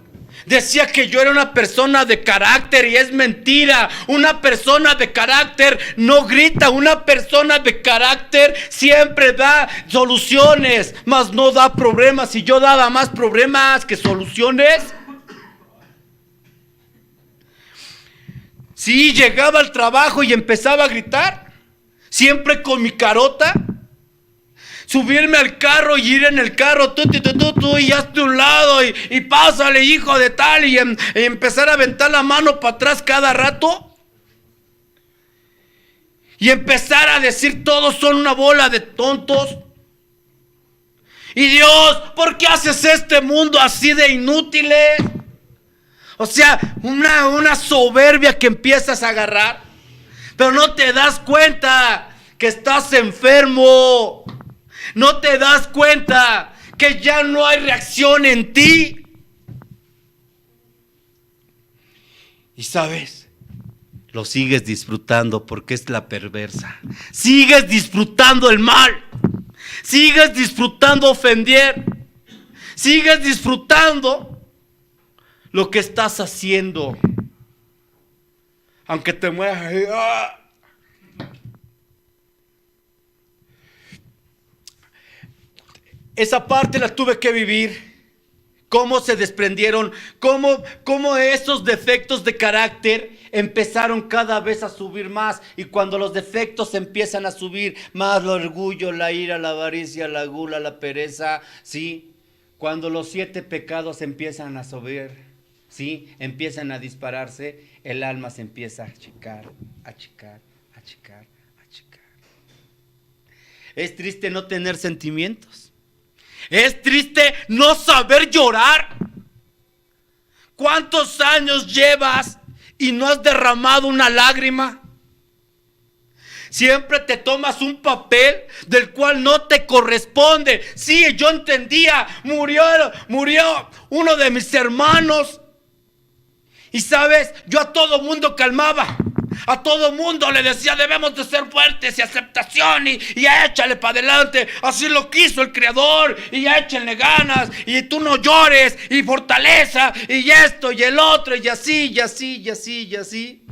decía que yo era una persona de carácter y es mentira. Una persona de carácter no grita, una persona de carácter siempre da soluciones, mas no da problemas. Si yo daba más problemas que soluciones, sí, llegaba al trabajo y empezaba a gritar, siempre con mi carota. Subirme al carro y ir en el carro, tú, y hazte un lado, y pásale, hijo de tal, y empezar a aventar la mano para atrás cada rato. Y empezar a decir, todos son una bola de tontos. Y Dios, ¿por qué haces este mundo así de inútiles? O sea, una soberbia que empiezas a agarrar, pero no te das cuenta que estás enfermo. No te das cuenta que ya no hay reacción en ti. Y sabes, lo sigues disfrutando porque es la perversa. Sigues disfrutando el mal. Sigues disfrutando ofender. Sigues disfrutando lo que estás haciendo. Aunque te mueras. Esa parte la tuve que vivir. Cómo se desprendieron, cómo esos defectos de carácter empezaron cada vez a subir más. Y cuando los defectos empiezan a subir más, el orgullo, la ira, la avaricia, la gula, la pereza, ¿sí? Cuando los 7 pecados empiezan a subir, ¿sí? Empiezan a dispararse, el alma se empieza a achicar, achicar, achicar, achicar. Es triste no tener sentimientos. Es triste no saber llorar. ¿Cuántos años llevas y no has derramado una lágrima? Siempre te tomas un papel del cual no te corresponde. Sí, yo entendía, murió uno de mis hermanos. Y sabes, yo a todo mundo calmaba. A todo mundo le decía, debemos de ser fuertes y aceptación y échale para adelante. Así lo quiso el Creador y échenle ganas y tú no llores y fortaleza y esto y el otro y así, y así, y así, y así.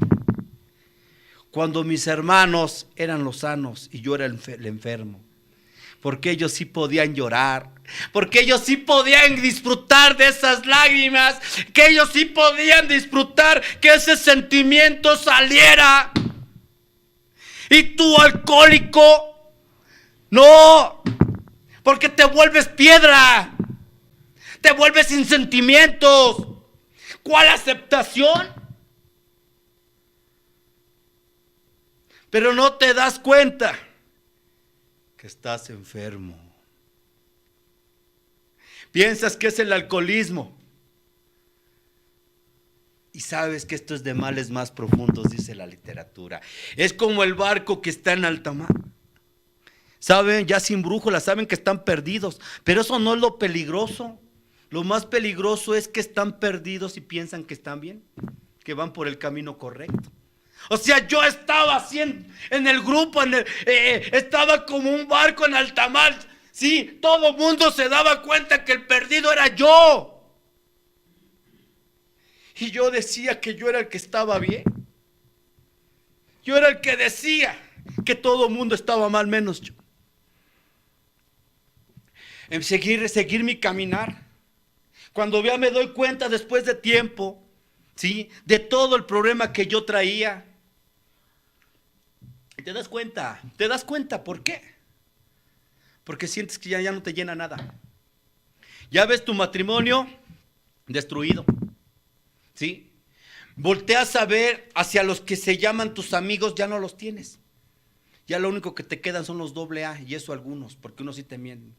Cuando mis hermanos eran los sanos y yo era el enfermo. Porque ellos sí podían llorar, porque ellos sí podían disfrutar de esas lágrimas, que ellos sí podían disfrutar que ese sentimiento saliera. Y tú, alcohólico, no, porque te vuelves piedra, te vuelves sin sentimientos. ¿Cuál aceptación? Pero no te das cuenta que estás enfermo. Piensas que es el alcoholismo. Y sabes que esto es de males más profundos, dice la literatura. Es como el barco que está en alta mar. Saben, ya sin brújula, saben que están perdidos. Pero eso no es lo peligroso. Lo más peligroso es que están perdidos y piensan que están bien, que van por el camino correcto. O sea, yo estaba así en el grupo, estaba como un barco en alta mar. Sí, todo el mundo se daba cuenta que el perdido era yo. Y yo decía que yo era el que estaba bien. Yo era el que decía que todo el mundo estaba mal menos yo. En seguir mi caminar. Cuando ya me doy cuenta después de tiempo, ¿sí?, de todo el problema que yo traía. ¿Te das cuenta? ¿Te das cuenta por qué? Porque sientes que ya no te llena nada. Ya ves tu matrimonio destruido, ¿sí? Volteas a ver hacia los que se llaman tus amigos, ya no los tienes. Ya lo único que te quedan son los AA, y eso algunos, porque unos sí te mienten.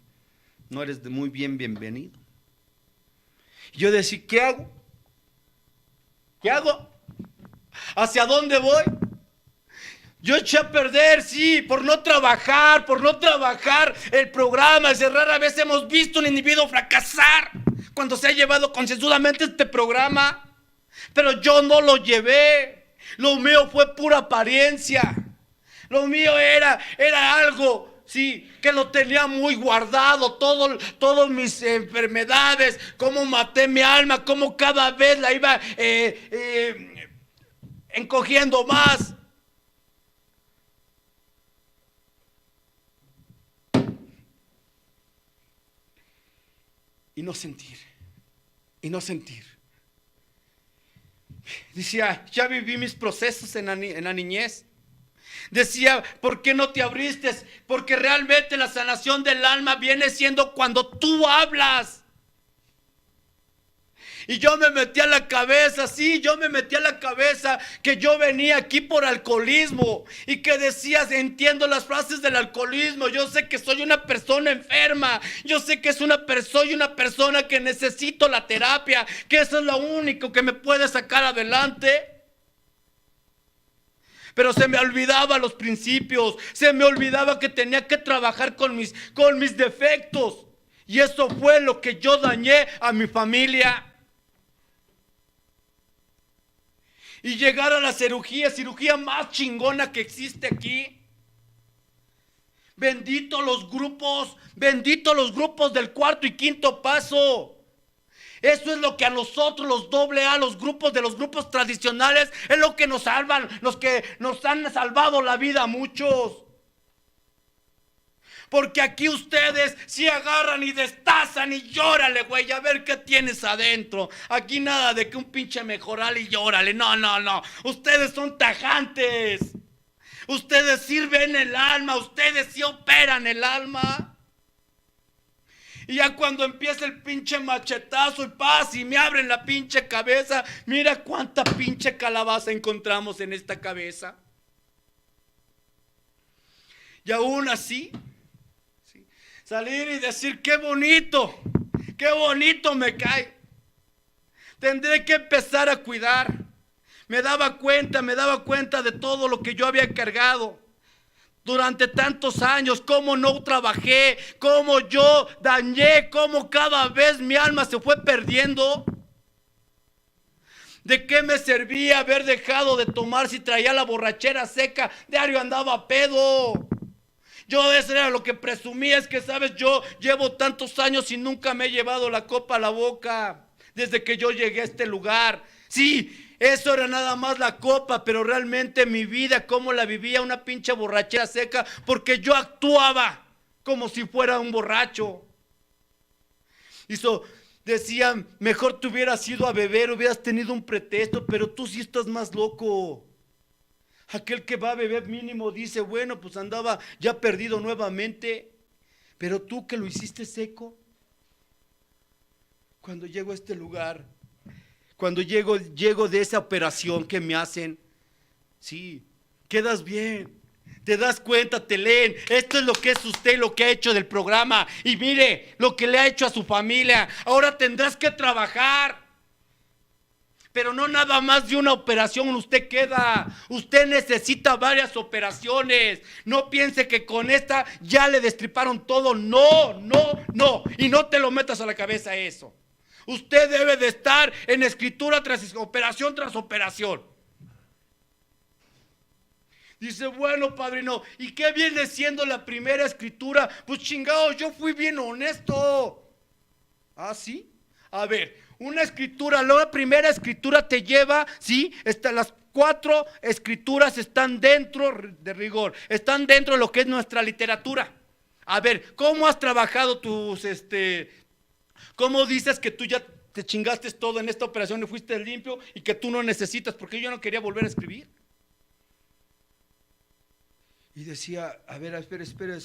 No eres muy bienvenido. Yo decía, ¿qué hago? ¿Qué hago? ¿Hacia dónde voy? Yo eché a perder, sí, por no trabajar el programa. Es rara vez hemos visto un individuo fracasar cuando se ha llevado concienzudamente este programa, pero yo no lo llevé. Lo mío fue pura apariencia. Lo mío era algo, sí, que lo tenía muy guardado, todas mis enfermedades, cómo maté mi alma, cómo cada vez la iba encogiendo más. Y no sentir. Decía, ya viví mis procesos en la niñez. Decía, ¿por qué no te abriste? Porque realmente la sanación del alma viene siendo cuando tú hablas. Y yo me metí a la cabeza, que yo venía aquí por alcoholismo. Y que decías, entiendo las frases del alcoholismo. Yo sé que soy una persona enferma. Yo sé que soy una persona que necesito la terapia. Que eso es lo único que me puede sacar adelante. Pero se me olvidaba los principios. Se me olvidaba que tenía que trabajar con mis defectos. Y eso fue lo que yo dañé a mi familia. Y llegar a la cirugía más chingona que existe aquí. Bendito los grupos del cuarto y quinto paso. Eso es lo que a nosotros, los AA, los grupos tradicionales, es lo que nos salvan, los que nos han salvado la vida a muchos. Porque aquí ustedes sí agarran y destazan y llórale, güey, a ver qué tienes adentro. Aquí nada de que un pinche mejoral y llórale. No. Ustedes son tajantes. Ustedes sirven el alma. Ustedes sí operan el alma. Y ya cuando empieza el pinche machetazo y paz y me abren la pinche cabeza, mira cuánta pinche calabaza encontramos en esta cabeza. Y aún así, salir y decir, qué bonito me cae. Tendré que empezar a cuidar. Me daba cuenta de todo lo que yo había cargado durante tantos años, cómo no trabajé, cómo yo dañé, cómo cada vez mi alma se fue perdiendo. ¿De qué me servía haber dejado de tomar si traía la borrachera seca? Diario andaba pedo. Yo eso era lo que presumía, es que sabes, yo llevo tantos años y nunca me he llevado la copa a la boca, desde que yo llegué a este lugar. Sí, eso era nada más la copa, pero realmente mi vida, cómo la vivía, una pinche borrachera seca, porque yo actuaba como si fuera un borracho. Decían, mejor te hubieras ido a beber, hubieras tenido un pretexto, pero tú sí estás más loco. Aquel que va a beber mínimo dice, bueno, pues andaba ya perdido nuevamente. Pero tú que lo hiciste seco. Cuando llego a este lugar, cuando llego de esa operación que me hacen, sí, quedas bien. Te das cuenta, te leen. Esto es lo que es usted, lo que ha hecho del programa. Y mire lo que le ha hecho a su familia. Ahora tendrás que trabajar. Pero no nada más de una operación usted queda. Usted necesita varias operaciones. No piense que con esta ya le destriparon todo. No. Y no te lo metas a la cabeza eso. Usted debe de estar en escritura tras operación. Dice, bueno, padrino, ¿y qué viene siendo la primera escritura? Pues chingado, yo fui bien honesto. ¿Ah, sí? A ver, la primera escritura te lleva, ¿sí? Las 4 escrituras están dentro de rigor, están dentro de lo que es nuestra literatura. A ver, ¿cómo has trabajado cómo dices que tú ya te chingaste todo en esta operación y fuiste limpio y que tú no necesitas? Porque yo no quería volver a escribir. Y decía, a ver, espera,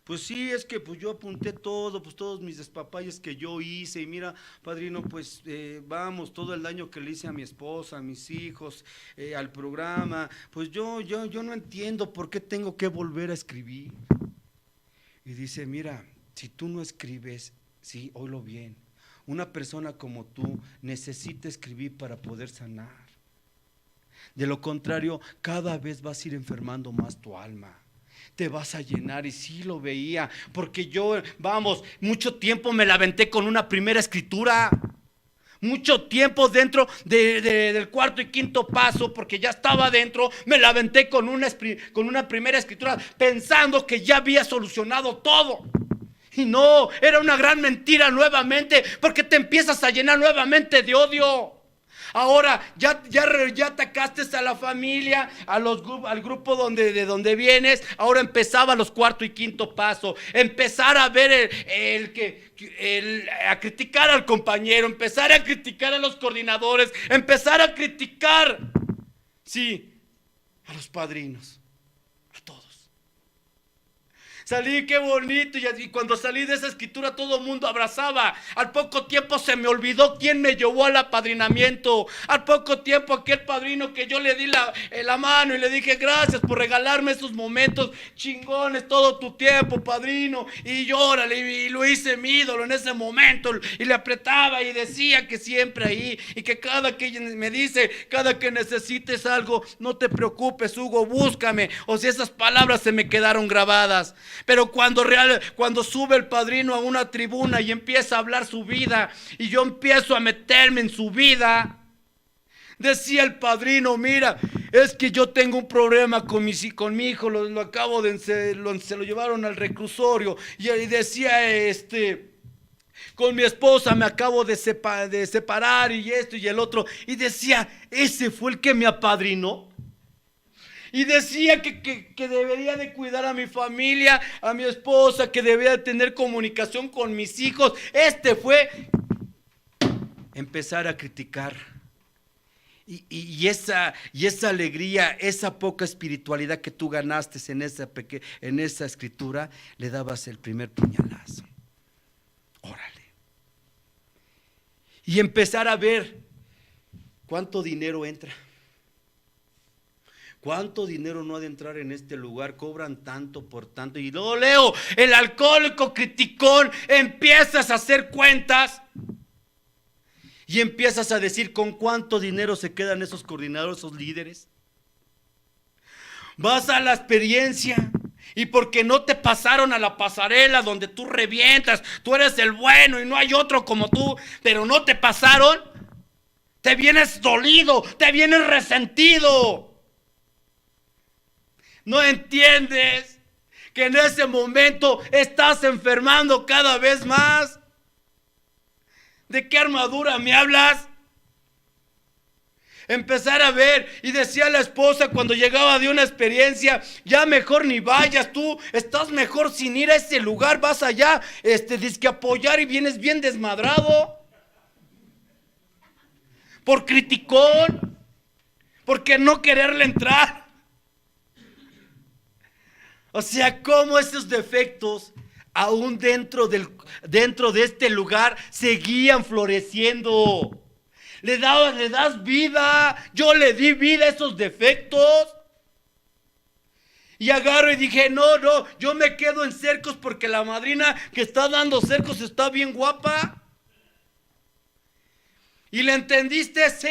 pues sí, es que pues yo apunté todo, pues todos mis despapalles que yo hice, y mira, padrino, pues vamos, todo el daño que le hice a mi esposa, a mis hijos, al programa, pues yo no entiendo por qué tengo que volver a escribir. Y dice, mira, si tú no escribes, sí, oílo bien, una persona como tú necesita escribir para poder sanar. De lo contrario, cada vez vas a ir enfermando más tu alma. te vas a llenar. Y sí lo veía, porque yo, mucho tiempo me la aventé con una primera escritura. Mucho tiempo dentro del cuarto y quinto paso, porque ya estaba dentro, me la aventé con una primera escritura, pensando que ya había solucionado todo. Y no, era una gran mentira nuevamente, porque te empiezas a llenar nuevamente de odio. Ahora ya atacaste a la familia, al grupo de donde vienes. Ahora empezaba los cuarto y quinto paso. Empezar a ver a criticar al compañero, empezar a criticar a los coordinadores, empezar a criticar, sí, a los padrinos, a todos. Salí, qué bonito, y cuando salí de esa escritura todo el mundo abrazaba. Al poco tiempo se me olvidó quién me llevó al apadrinamiento. Al poco tiempo aquel padrino que yo le di la mano y le dije gracias por regalarme esos momentos chingones, todo tu tiempo, padrino. Y llórale, y lo hice mi ídolo en ese momento. Y le apretaba y decía que siempre ahí, y que cada que me dice, cada que necesites algo, no te preocupes, Hugo, búscame. O si esas palabras se me quedaron grabadas. Pero cuando sube el padrino a una tribuna y empieza a hablar su vida, y yo empiezo a meterme en su vida, decía el padrino, mira, es que yo tengo un problema con mi hijo, lo acabo se lo llevaron al reclusorio, y decía, con mi esposa me acabo de separar, y esto y el otro, y decía, ese fue el que me apadrinó. Y decía que debería de cuidar a mi familia, a mi esposa, que debería de tener comunicación con mis hijos. Fue empezar a criticar. Y esa alegría, esa poca espiritualidad que tú ganaste en esa escritura, le dabas el primer puñalazo. Órale. Y empezar a ver cuánto dinero entra. ¿Cuánto dinero no ha de entrar en este lugar? Cobran tanto por tanto. Y luego leo, el alcohólico criticón, empiezas a hacer cuentas y empiezas a decir con cuánto dinero se quedan esos coordinadores, esos líderes. Vas a la experiencia y porque no te pasaron a la pasarela donde tú revientas, tú eres el bueno y no hay otro como tú, pero no te pasaron, te vienes dolido, te vienes resentido. No entiendes que en ese momento estás enfermando cada vez más. ¿De qué armadura me hablas? Empezar a ver, y decía la esposa cuando llegaba de una experiencia, ya mejor ni vayas, tú estás mejor sin ir a ese lugar, vas allá, dizque apoyar y vienes bien desmadrado. Por criticón, porque no quererle entrar. O sea, cómo esos defectos, aún dentro de este lugar, seguían floreciendo. Le das vida. Yo le di vida a esos defectos. Y agarro y dije, no, yo me quedo en Cercos porque la madrina que está dando Cercos está bien guapa. ¿Y le entendiste? Sí.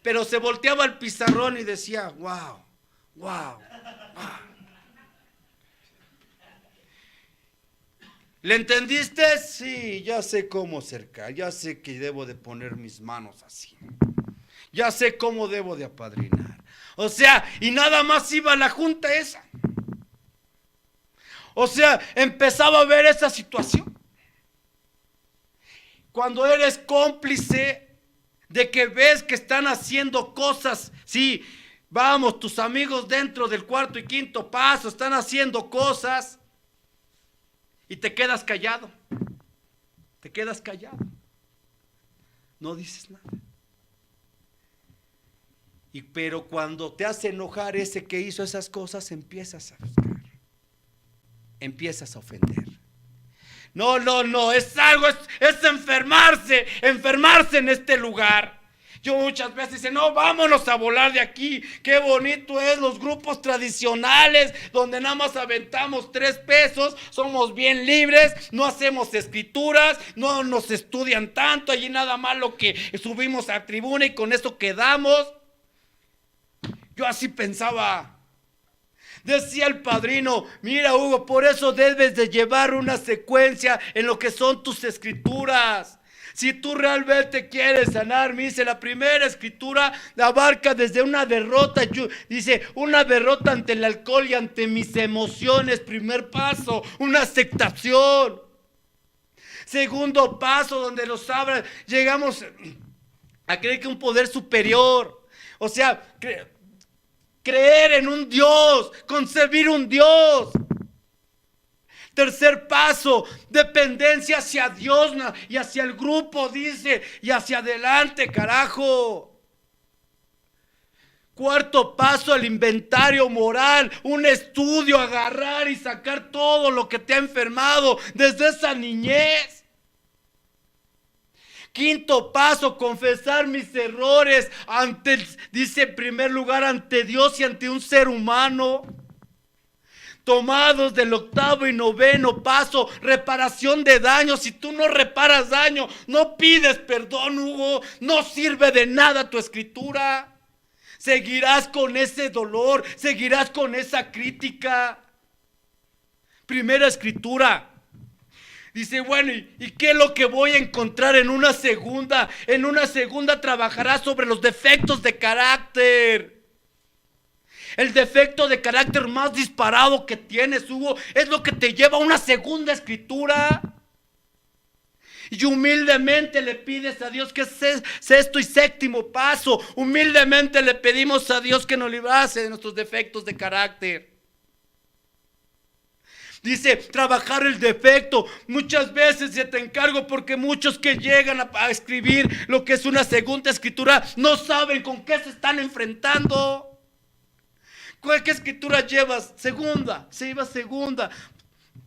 Pero se volteaba al pizarrón y decía, wow. ¿Le entendiste? Sí, ya sé cómo cercar, ya sé que debo de poner mis manos así. Ya sé cómo debo de apadrinar. O sea, y nada más iba a la junta esa. O sea, empezaba a ver esa situación. Cuando eres cómplice de que ves que están haciendo cosas, sí, vamos, tus amigos dentro del cuarto y quinto paso están haciendo cosas. Y te quedas callado. No dices nada. Pero cuando te hace enojar ese que hizo esas cosas, empiezas a buscar. Empiezas a ofender. No, es algo, es enfermarse en este lugar. Yo muchas veces dice, no, vámonos a volar de aquí. Qué bonito es los grupos tradicionales donde nada más aventamos 3 pesos, somos bien libres, no hacemos escrituras, no nos estudian tanto, allí nada más lo que subimos a tribuna y con eso quedamos. Yo así pensaba. Decía el padrino, mira Hugo, por eso debes de llevar una secuencia en lo que son tus escrituras. Si tú realmente quieres sanar, me dice, la primera escritura abarca desde una derrota, dice, una derrota ante el alcohol y ante mis emociones. Primer paso, una aceptación. Segundo paso, donde nos habla, llegamos a creer que un poder superior, o sea, creer en un Dios, concebir un Dios. Tercer paso, dependencia hacia Dios y hacia el grupo, dice, y hacia adelante, carajo. Cuarto paso, el inventario moral, un estudio, agarrar y sacar todo lo que te ha enfermado desde esa niñez. Quinto paso, confesar mis errores dice en primer lugar, ante Dios y ante un ser humano. Tomados del octavo y noveno paso, reparación de daños. Si tú no reparas daño, no pides perdón, Hugo, no sirve de nada tu escritura. Seguirás con ese dolor, seguirás con esa crítica. Primera escritura. Dice, bueno, ¿y qué es lo que voy a encontrar en una segunda? En una segunda trabajarás sobre los defectos de carácter. El defecto de carácter más disparado que tienes, Hugo, es lo que te lleva a una segunda escritura. Y humildemente le pides a Dios que es sexto y séptimo paso. Humildemente le pedimos a Dios que nos librase de nuestros defectos de carácter. Dice, trabajar el defecto. Muchas veces yo te encargo porque muchos que llegan a escribir lo que es una segunda escritura no saben con qué se están enfrentando. ¿Qué escritura llevas? Segunda, se iba segunda.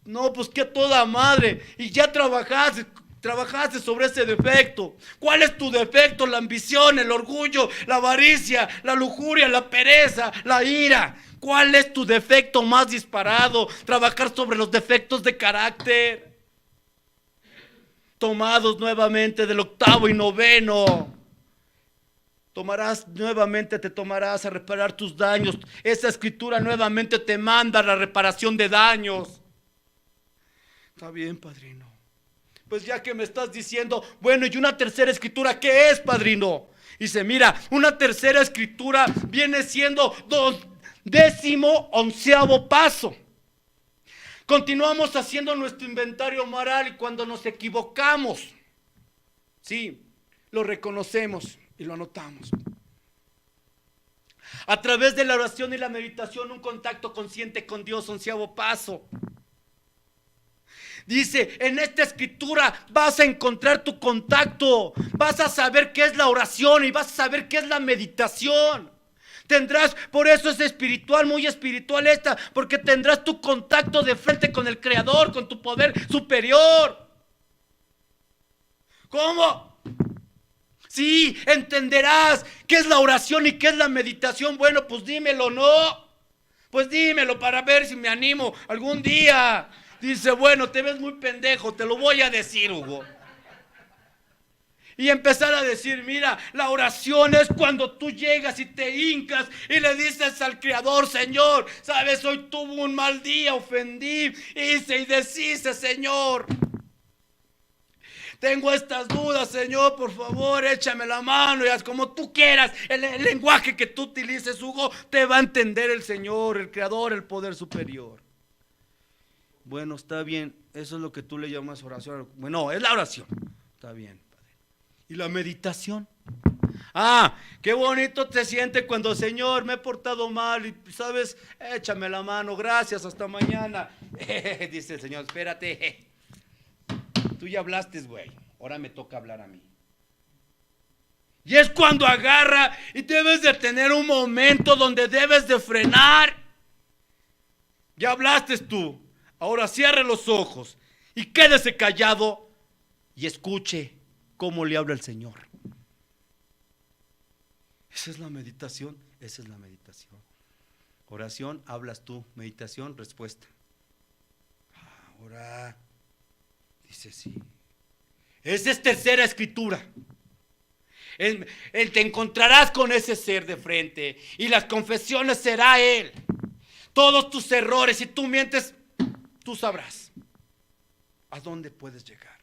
No, pues que toda madre. Y ya trabajaste sobre ese defecto. ¿Cuál es tu defecto? La ambición, el orgullo, la avaricia, la lujuria, la pereza, la ira. ¿Cuál es tu defecto más disparado? Trabajar sobre los defectos de carácter. Tomados nuevamente del octavo y noveno. Te tomarás a reparar tus daños. Esa escritura nuevamente te manda a la reparación de daños. Está bien, padrino. Pues ya que me estás diciendo, bueno, y una tercera escritura, ¿qué es, padrino? Dice, mira, una tercera escritura viene siendo 11º paso. Continuamos haciendo nuestro inventario moral y cuando nos equivocamos, sí, lo reconocemos y lo anotamos. A través de la oración y la meditación, un contacto consciente con Dios, 11º paso. Dice, en esta escritura vas a encontrar tu contacto, vas a saber qué es la oración y vas a saber qué es la meditación. Tendrás, por eso es espiritual, muy espiritual esta, porque tendrás tu contacto de frente con el Creador, con tu poder superior. ¿Cómo? Sí, entenderás qué es la oración y qué es la meditación. Bueno, pues dímelo, ¿no? Pues dímelo para ver si me animo algún día. Dice, bueno, te ves muy pendejo, te lo voy a decir, Hugo. Y empezar a decir, mira, la oración es cuando tú llegas y te hincas y le dices al Creador, Señor, sabes, hoy tuve un mal día, ofendí, hice y deshice, Señor. Tengo estas dudas, Señor, por favor, échame la mano y haz como tú quieras. El lenguaje que tú utilices, Hugo, te va a entender el Señor, el Creador, el poder superior. Bueno, está bien, eso es lo que tú le llamas oración. Bueno, es la oración. Está bien, Padre. ¿Y la meditación? Ah, qué bonito te siente cuando, Señor, me he portado mal y, ¿sabes? Échame la mano, gracias, hasta mañana. Dice el Señor, espérate. Tú ya hablaste, güey, ahora me toca hablar a mí. Y es cuando agarra y debes de tener un momento donde debes de frenar. Ya hablaste tú, ahora cierre los ojos y quédese callado y escuche cómo le habla el Señor. Esa es la meditación, esa es la meditación. Oración, hablas tú, meditación, respuesta. Ahora... Dice sí. Esa es tercera escritura. Te encontrarás con ese ser de frente y las confesiones será Él. todos tus errores, si tú mientes, tú sabrás a dónde puedes llegar.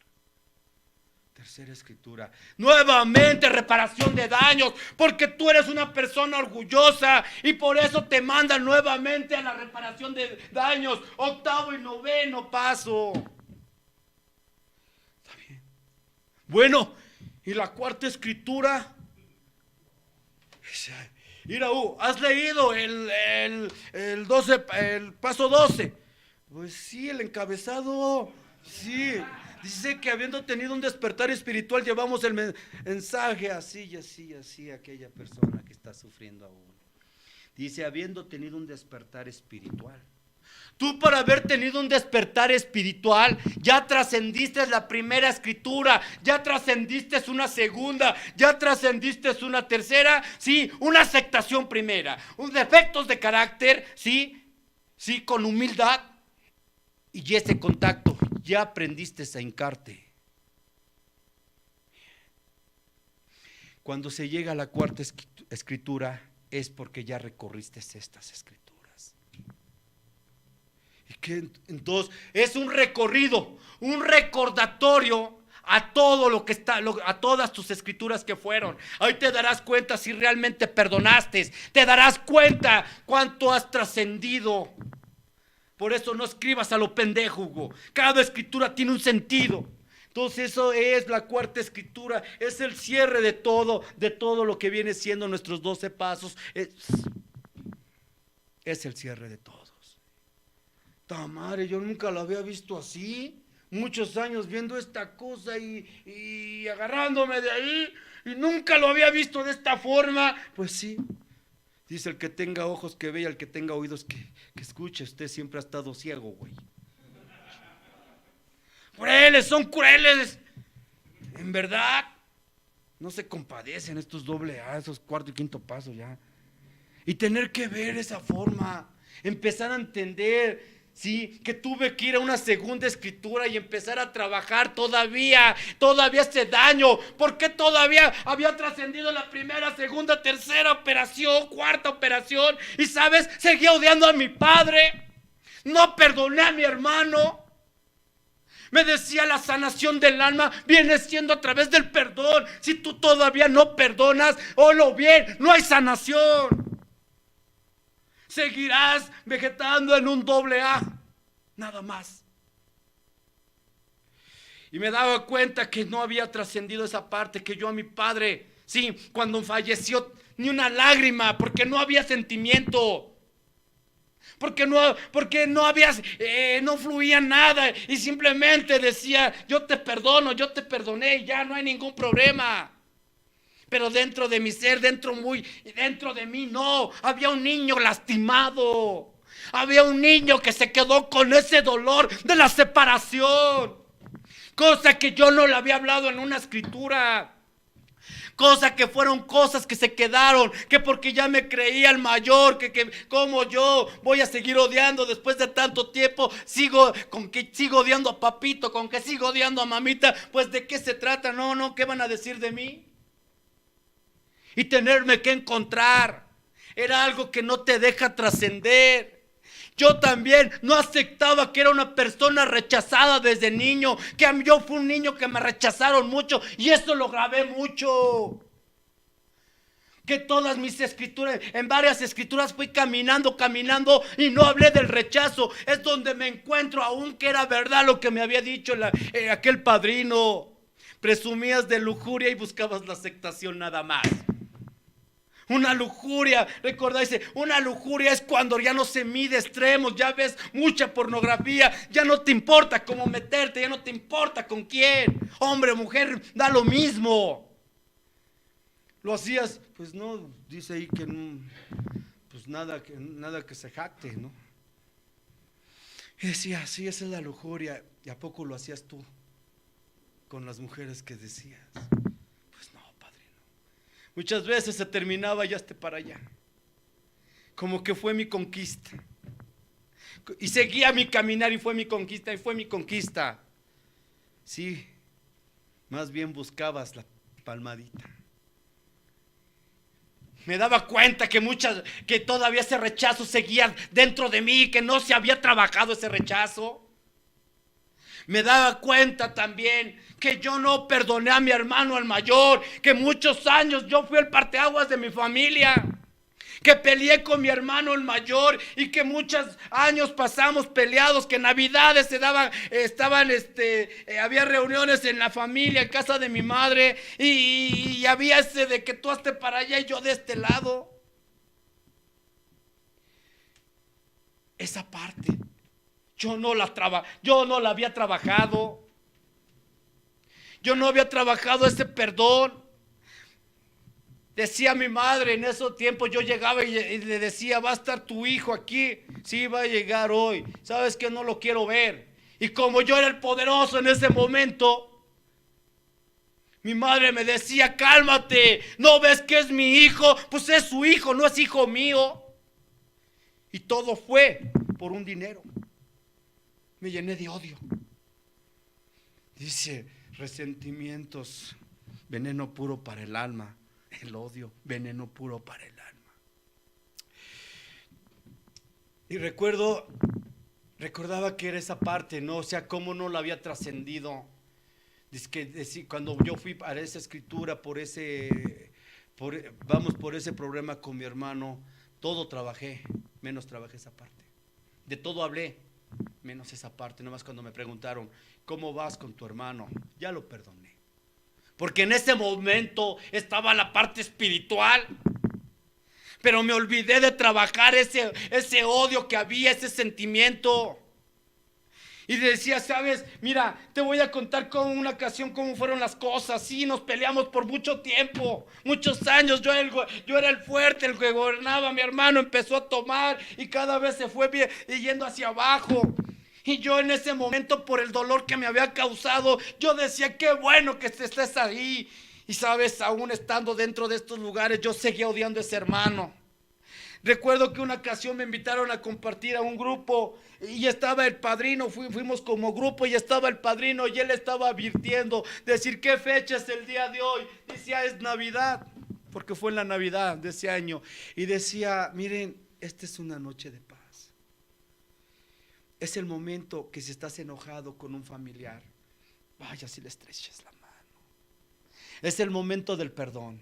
Tercera escritura, nuevamente reparación de daños, porque tú eres una persona orgullosa y por eso te mandan nuevamente a la reparación de daños. Octavo y noveno paso. Está bien. Bueno, y la cuarta escritura. Mira, ¿has leído el paso 12? Pues sí, el encabezado. Sí. Dice que habiendo tenido un despertar espiritual, llevamos el mensaje así y así y así a aquella persona que está sufriendo aún. Dice, habiendo tenido un despertar espiritual. Tú, por haber tenido un despertar espiritual, ya trascendiste la primera escritura, ya trascendiste una segunda, ya trascendiste una tercera, sí, una aceptación primera, un defectos de carácter, sí, con humildad y ese contacto. Ya aprendiste a hincarte. Cuando se llega a la cuarta escritura es porque ya recorriste estas escrituras. Y que entonces es un recorrido, un recordatorio a todo lo que está, a todas tus escrituras que fueron. Ahí te darás cuenta si realmente perdonaste, te darás cuenta cuánto has trascendido. Por eso no escribas a lo pendejo, Hugo. Cada escritura tiene un sentido. Entonces eso es la cuarta escritura. Es el cierre de todo lo que viene siendo nuestros 12 pasos. Es el cierre de todos. Tamare, yo nunca lo había visto así. Muchos años viendo esta cosa y agarrándome de ahí. Y nunca lo había visto de esta forma. Pues sí. Dice el que tenga ojos que vea, el que tenga oídos que escuche. Usted siempre ha estado ciego, güey. Crueles, son crueles. En verdad, no se compadecen estos doble A, esos cuarto y quinto paso ya. Y tener que ver esa forma, empezar a entender. Sí, que tuve que ir a una segunda escritura y empezar a trabajar todavía hace daño, porque todavía había trascendido la primera, segunda, tercera operación, cuarta operación, y sabes, seguía odiando a mi padre, no perdoné a mi hermano. Me decía, la sanación del alma viene siendo a través del perdón. Si tú todavía no perdonas, oílo bien, no hay sanación. Seguirás vegetando en un doble A, nada más. Y me daba cuenta que no había trascendido esa parte, que yo a mi padre, sí, cuando falleció, ni una lágrima, porque no había sentimiento. Porque no había, no fluía nada y simplemente decía, yo te perdono, yo te perdoné y ya no hay ningún problema. Pero dentro de mi ser, dentro de mí, no, había un niño lastimado. Había un niño que se quedó con ese dolor de la separación. Cosa que yo no le había hablado en una escritura. Cosa que fueron cosas que se quedaron, que porque ya me creía el mayor, que como yo voy a seguir odiando después de tanto tiempo, sigo odiando a papito, con que sigo odiando a mamita, pues ¿de qué se trata? No, ¿qué van a decir de mí? Y tenerme que encontrar era algo que no te deja trascender. Yo también no aceptaba que era una persona rechazada desde niño, que yo fui un niño que me rechazaron mucho y eso lo grabé mucho. Que todas mis escrituras, en varias escrituras fui caminando y no hablé del rechazo. Es donde me encuentro aún que era verdad lo que me había dicho aquel padrino. Presumías de lujuria y buscabas la aceptación nada más. Una lujuria, recordáis, una lujuria es cuando ya no se mide extremos, ya ves mucha pornografía, ya no te importa cómo meterte, ya no te importa con quién, hombre o mujer, da lo mismo. Lo hacías, pues no, dice ahí que no, pues nada que se jacte, ¿no? Y decía, sí, esa es la lujuria, ¿y a poco lo hacías tú con las mujeres que decías? Muchas veces se terminaba y ya esté para allá. Como que fue mi conquista. Y seguía mi caminar y fue mi conquista y fue mi conquista. Sí, más bien buscabas la palmadita. Me daba cuenta que todavía ese rechazo seguía dentro de mí, que no se había trabajado ese rechazo. Me daba cuenta también que yo no perdoné a mi hermano el mayor, que muchos años yo fui el parteaguas de mi familia, que peleé con mi hermano el mayor y que muchos años pasamos peleados, que navidades había reuniones en la familia, en casa de mi madre y había ese de que tú estés para allá y yo de este lado. Esa parte yo no la había trabajado. Yo no había trabajado ese perdón. Decía mi madre en esos tiempos, yo llegaba y le decía, va a estar tu hijo aquí. Sí, va a llegar hoy. ¿Sabes que no lo quiero ver? Y como yo era el poderoso en ese momento, mi madre me decía, cálmate, ¿no ves que es mi hijo? Pues es su hijo, no es hijo mío. Y todo fue por un dinero. Me llené de odio. Dice, resentimientos, veneno puro para el alma. El odio, veneno puro para el alma. Y recordaba que era esa parte, ¿no? O sea, cómo no la había trascendido. Dice que cuando yo fui para esa escritura, por ese problema con mi hermano, todo trabajé, menos trabajé esa parte. De todo hablé, menos esa parte. Nomás cuando me preguntaron, ¿cómo vas con tu hermano? Ya lo perdoné. Porque en ese momento estaba la parte espiritual. Pero me olvidé de trabajar ese odio que había, ese sentimiento. Y decía, sabes, mira, te voy a contar con una ocasión cómo fueron las cosas. Sí, nos peleamos por mucho tiempo, muchos años. Yo era el fuerte, el que gobernaba. Mi hermano empezó a tomar y cada vez se fue yendo hacia abajo. Y yo en ese momento, por el dolor que me había causado, yo decía, qué bueno que estés ahí. Y sabes, aún estando dentro de estos lugares, yo seguía odiando a ese hermano. Recuerdo que una ocasión me invitaron a compartir a un grupo y estaba el padrino, fuimos como grupo y estaba el padrino y él estaba advirtiendo, decir, ¿qué fecha es el día de hoy? Decía, es Navidad, porque fue en la Navidad de ese año. Y decía, miren, esta es una noche de paz. Es el momento que si estás enojado con un familiar, vaya si le estreches la mano. Es el momento del perdón.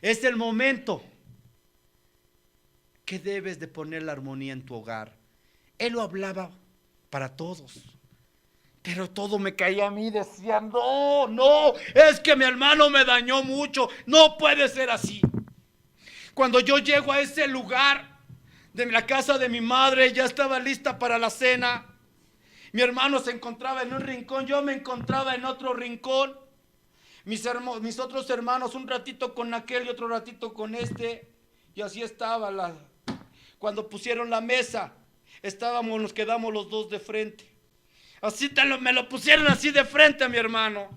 Es el momento que debes de poner la armonía en tu hogar. Él lo hablaba para todos, pero todo me caía a mí. Decía, no, es que mi hermano me dañó mucho, no puede ser así. Cuando yo llego a ese lugar de la casa de mi madre, ya estaba lista para la cena. Mi hermano se encontraba en un rincón, yo me encontraba en otro rincón. Mis otros hermanos, un ratito con aquel y otro ratito con este. Y así estaba cuando pusieron la mesa, nos quedamos los dos de frente. Así me lo pusieron así de frente a mi hermano.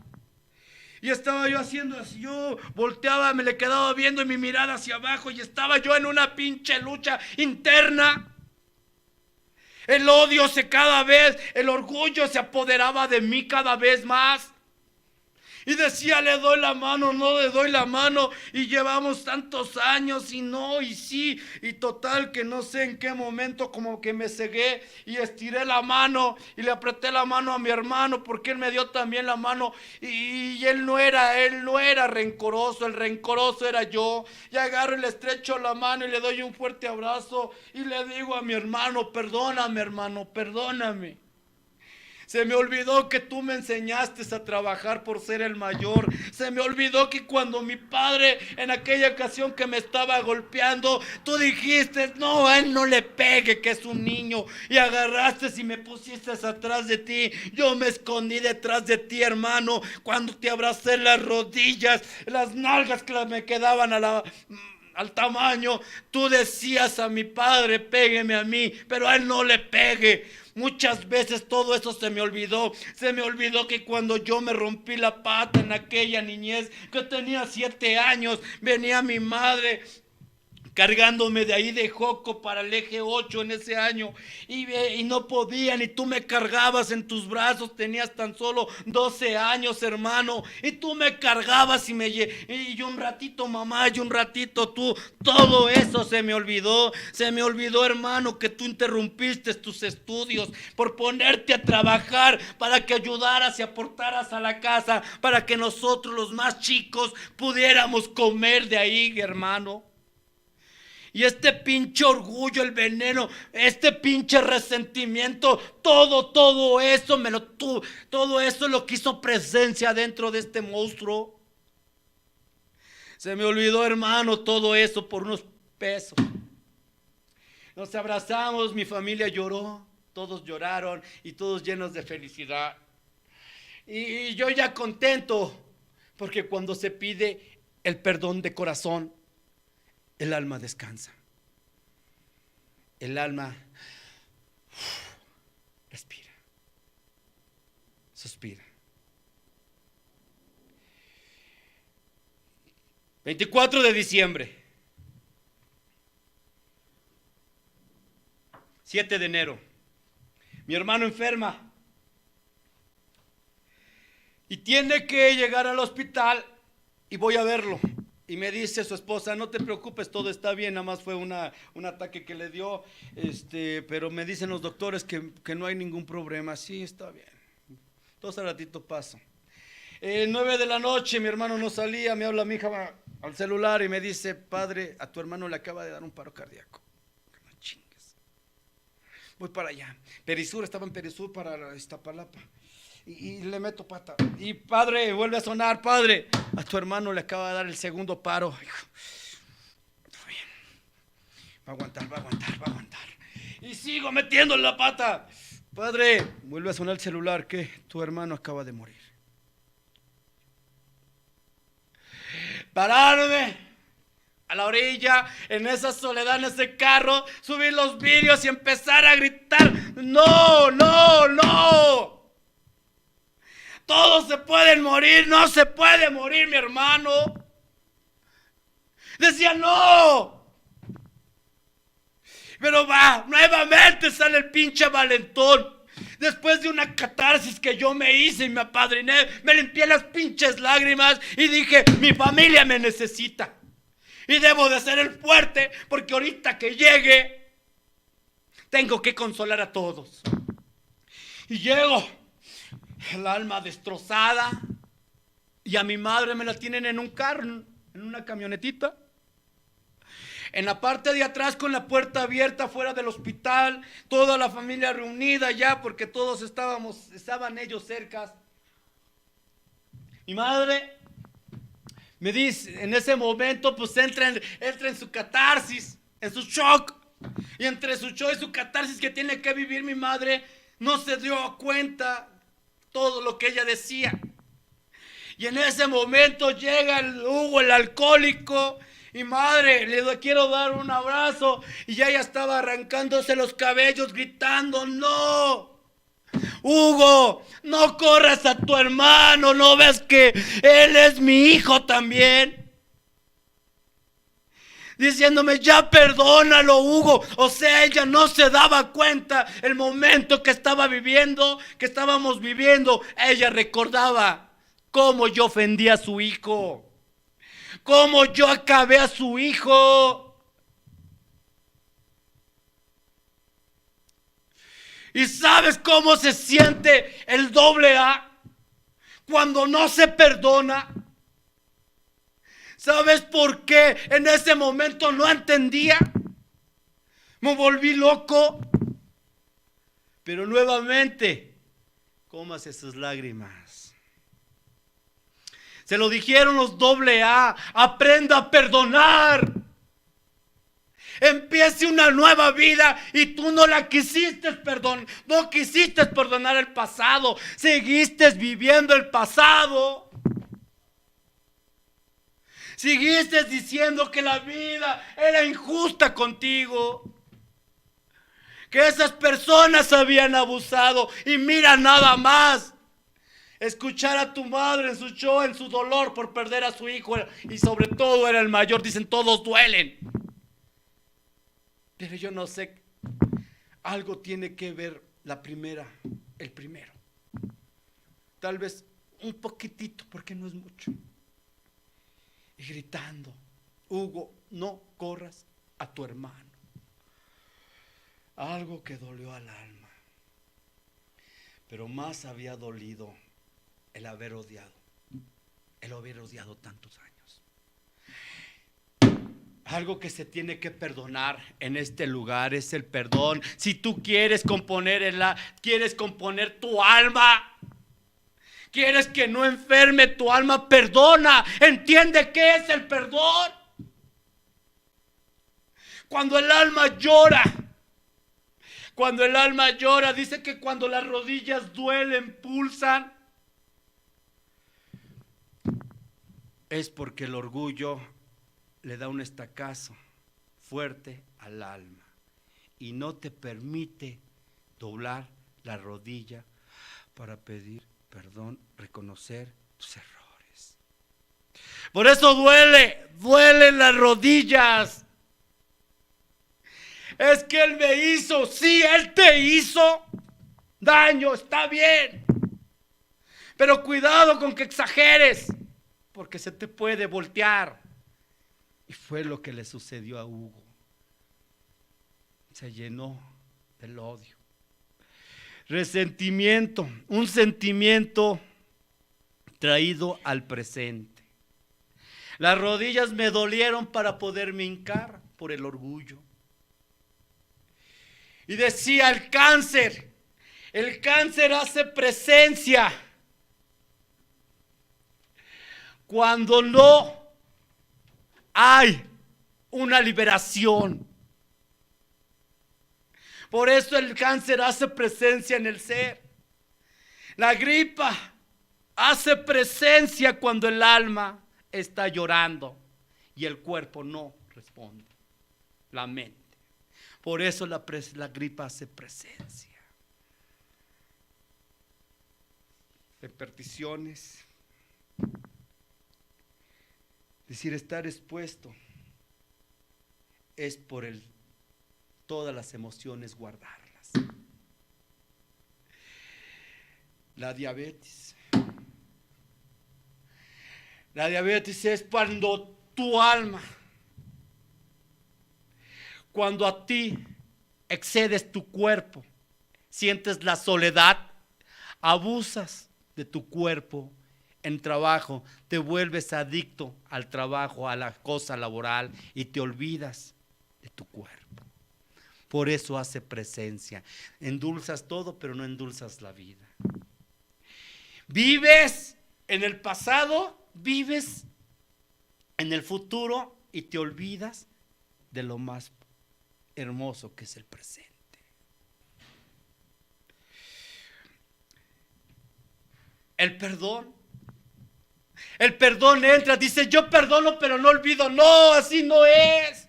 Y estaba yo haciendo así, yo volteaba, me le quedaba viendo y mi mirada hacia abajo y estaba yo en una pinche lucha interna. El odio el orgullo se apoderaba de mí cada vez más. Y decía, le doy la mano, no le doy la mano. Y llevamos tantos años y no, y sí. Y total que no sé en qué momento como que me cegué y estiré la mano y le apreté la mano a mi hermano porque él me dio también la mano. Y él no era rencoroso, el rencoroso era yo. Y agarro y le estrecho la mano y le doy un fuerte abrazo. Y le digo a mi hermano, perdóname hermano, perdóname. Se me olvidó que tú me enseñaste a trabajar por ser el mayor. Se me olvidó que cuando mi padre en aquella ocasión que me estaba golpeando, tú dijiste, no, a él no le pegue, que es un niño. Y agarraste y me pusiste atrás de ti. Yo me escondí detrás de ti, hermano, cuando te abracé las rodillas, las nalgas que me quedaban al tamaño. Tú decías a mi padre, pégueme a mí, pero a él no le pegue. Muchas veces todo eso se me olvidó. Se me olvidó que cuando yo me rompí la pata en aquella niñez, que tenía 7 años, venía mi madre cargándome de ahí de Joco para el eje 8 en ese año, y no podían, y tú me cargabas en tus brazos. Tenías tan solo 12 años, hermano, y tú me cargabas y un ratito mamá y un ratito tú. Todo eso se me olvidó, hermano, que tú interrumpiste tus estudios por ponerte a trabajar para que ayudaras y aportaras a la casa, para que nosotros los más chicos pudiéramos comer de ahí, hermano. Y este pinche orgullo, el veneno, este pinche resentimiento, todo eso lo que hizo presencia dentro de este monstruo. Se me olvidó, hermano, todo eso por unos pesos. Nos abrazamos, mi familia lloró, todos lloraron y todos llenos de felicidad. Y yo ya contento, porque cuando se pide el perdón de corazón, el alma descansa. El alma respira, suspira. 24 de diciembre, 7 de enero, mi hermano enferma y tiene que llegar al hospital y voy a verlo. Y me dice su esposa: no te preocupes, todo está bien, nada más fue un ataque que le dio, pero me dicen los doctores que no hay ningún problema. Sí, está bien, entonces al ratito paso. 9 de la noche, mi hermano no salía, me habla mi hija al celular y me dice: padre, a tu hermano le acaba de dar un paro cardíaco. No chingues. Voy para allá. Perisur, estaba en Perisur para Iztapalapa. Y le meto pata. Y padre, vuelve a sonar: padre, a tu hermano le acaba de dar el segundo paro. Está bien. Va a aguantar. Y sigo metiéndole la pata. Padre, vuelve a sonar el celular: que tu hermano acaba de morir. Pararme a la orilla, en esa soledad, en ese carro, subir los vidrios y empezar a gritar: no, no, no. Todos se pueden morir, no se puede morir mi hermano. Decía: no. Pero nuevamente sale el pinche valentón. Después de una catarsis que yo me hice y me apadriné, me limpié las pinches lágrimas y dije: mi familia me necesita. Y debo de ser el fuerte, porque ahorita que llegue, tengo que consolar a todos. Y llego, el alma destrozada, y a mi madre me la tienen en un carro, en una camionetita, en la parte de atrás con la puerta abierta fuera del hospital, toda la familia reunida ya, porque todos estaban ellos cerca. Mi madre me dice, en ese momento pues entra en su catarsis, en su shock, y entre su shock y su catarsis que tiene que vivir mi madre, no se dio cuenta todo lo que ella decía. Y en ese momento llega el Hugo, el alcohólico, y madre, le quiero dar un abrazo, y ella estaba arrancándose los cabellos gritando: no, Hugo, no corras a tu hermano, ¿no ves que él es mi hijo también? Diciéndome: ya perdónalo, Hugo. O sea, ella no se daba cuenta el momento que estábamos viviendo. Ella recordaba cómo yo ofendí a su hijo, cómo yo acabé a su hijo. ¿Y sabes cómo se siente el AA cuando no se perdona? ¿Sabes por qué en ese momento no entendía? Me volví loco. Pero nuevamente, cómase sus lágrimas. Se lo dijeron los AA: aprenda a perdonar. Empiece una nueva vida, y tú no quisiste perdonar el pasado, seguiste viviendo el pasado. Seguiste diciendo que la vida era injusta contigo, que esas personas habían abusado. Y mira nada más, escuchar a tu madre en su show, en su dolor por perder a su hijo, y sobre todo era el mayor. Dicen: todos duelen. Pero yo no sé, algo tiene que ver el primero. Tal vez un poquitito, porque no es mucho. Y gritando, Hugo, no corras a tu hermano. Algo que dolió al alma. Pero más había dolido el haber odiado tantos años. Algo que se tiene que perdonar en este lugar es el perdón. Si tú quieres componer tu alma, quieres que no enferme tu alma, perdona. Entiende qué es el perdón. Cuando el alma llora, dice que cuando las rodillas duelen, pulsan, es porque el orgullo le da un estacazo fuerte al alma y no te permite doblar la rodilla para pedir perdón, reconocer tus errores. Por eso duelen las rodillas. Es que Él me hizo, sí, Él te hizo daño, está bien. Pero cuidado con que exageres, porque se te puede voltear. Y fue lo que le sucedió a Hugo. Se llenó del odio. Resentimiento, un sentimiento traído al presente. Las rodillas me dolieron para poderme hincar por el orgullo. Y decía el cáncer hace presencia cuando no hay una liberación. Por eso el cáncer hace presencia en el ser. La gripa hace presencia cuando el alma está llorando y el cuerpo no responde, la mente. Por eso la gripa hace presencia. Repercusiones. Decir, estar expuesto es por todas las emociones guardarlas. La diabetes. La diabetes es cuando tu alma, cuando a ti excedes tu cuerpo, sientes la soledad, abusas de tu cuerpo en trabajo, te vuelves adicto al trabajo, a la cosa laboral y te olvidas de tu cuerpo. Por eso hace presencia. Endulzas todo, pero no endulzas la vida. Vives en el pasado, vives en el futuro y te olvidas de lo más hermoso que es el presente. El perdón entra, dice, yo perdono pero no olvido. No, así no es.